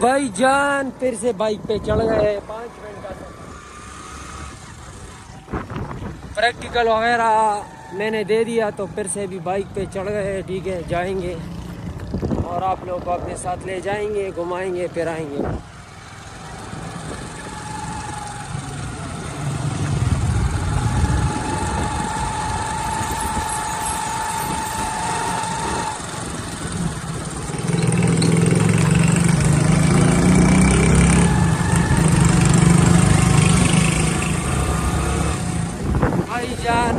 भाई जान फिर से बाइक पे चढ़ गए 5 मिनट का प्रैक्टिकल वगैरह मैंने दे दिया तो फिर से भी बाइक पे चढ़ गए ठीक है जाएंगे और आप लोग को अपने साथ ले जाएंगे घुमाएंगे फिराएंगे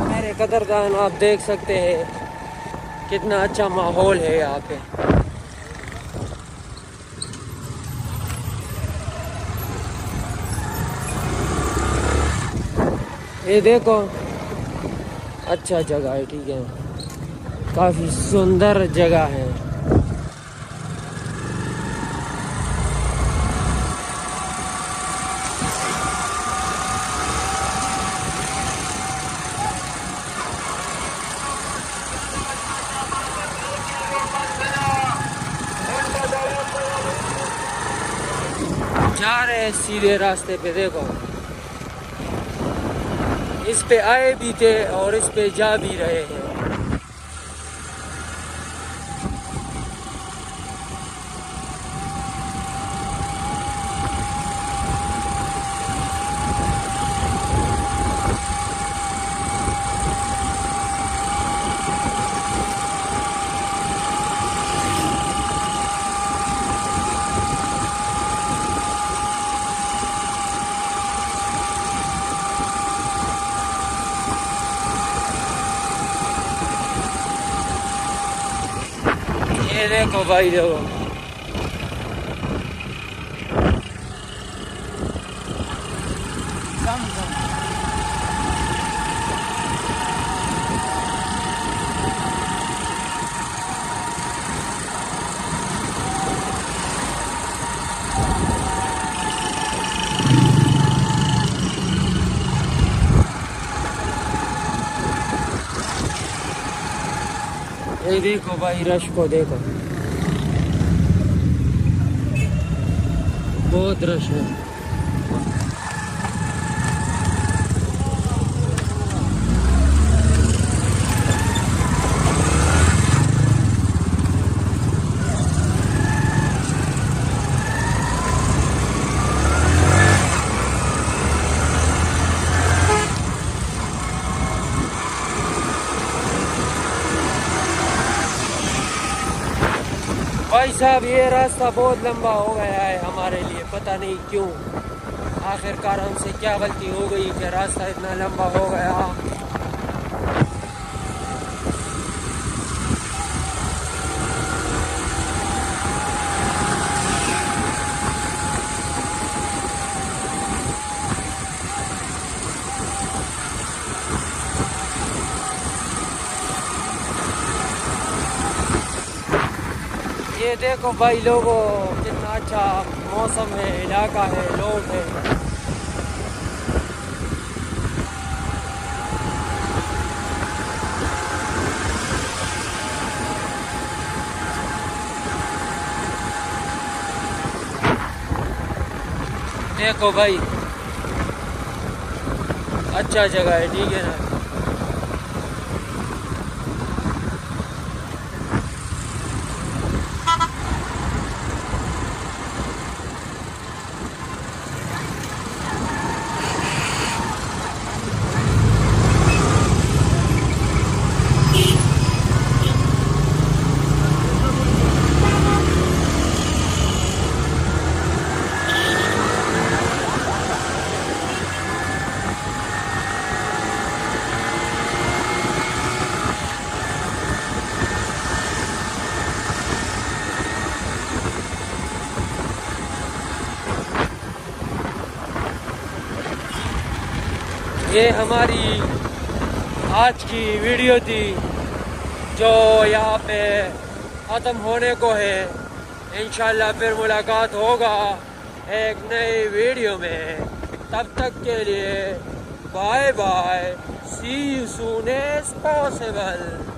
मेरे कदरदान आप देख सकते हैं कितना अच्छा माहौल है यहाँ पे ये देखो अच्छा जगह है ठीक है काफी सुंदर जगह है जा रहे हैं सीधे रास्ते पे देखो इस पे आए भी थे और इस पे जा भी रहे हैं देखो भाई लोगों, ये देखो भाई, रश को देखो, बहुत रश है। भाई साहब, ये रास्ता बहुत लंबा हो गया है हमारे लिए, पता नहीं क्यों। आखिरकार हमसे क्या गलती हो गई कि रास्ता इतना लंबा हो गया। ये देखो भाई लोगों, कितना अच्छा मौसम है, इलाका है, लोग हैं। देखो भाई, अच्छा जगह है, ठीक है ना। ये हमारी आज की वीडियो थी जो यहाँ पे ख़त्म होने को है। इंशाल्लाह फिर मुलाकात होगा एक नई वीडियो में। तब तक के लिए bye bye, see you soon as possible.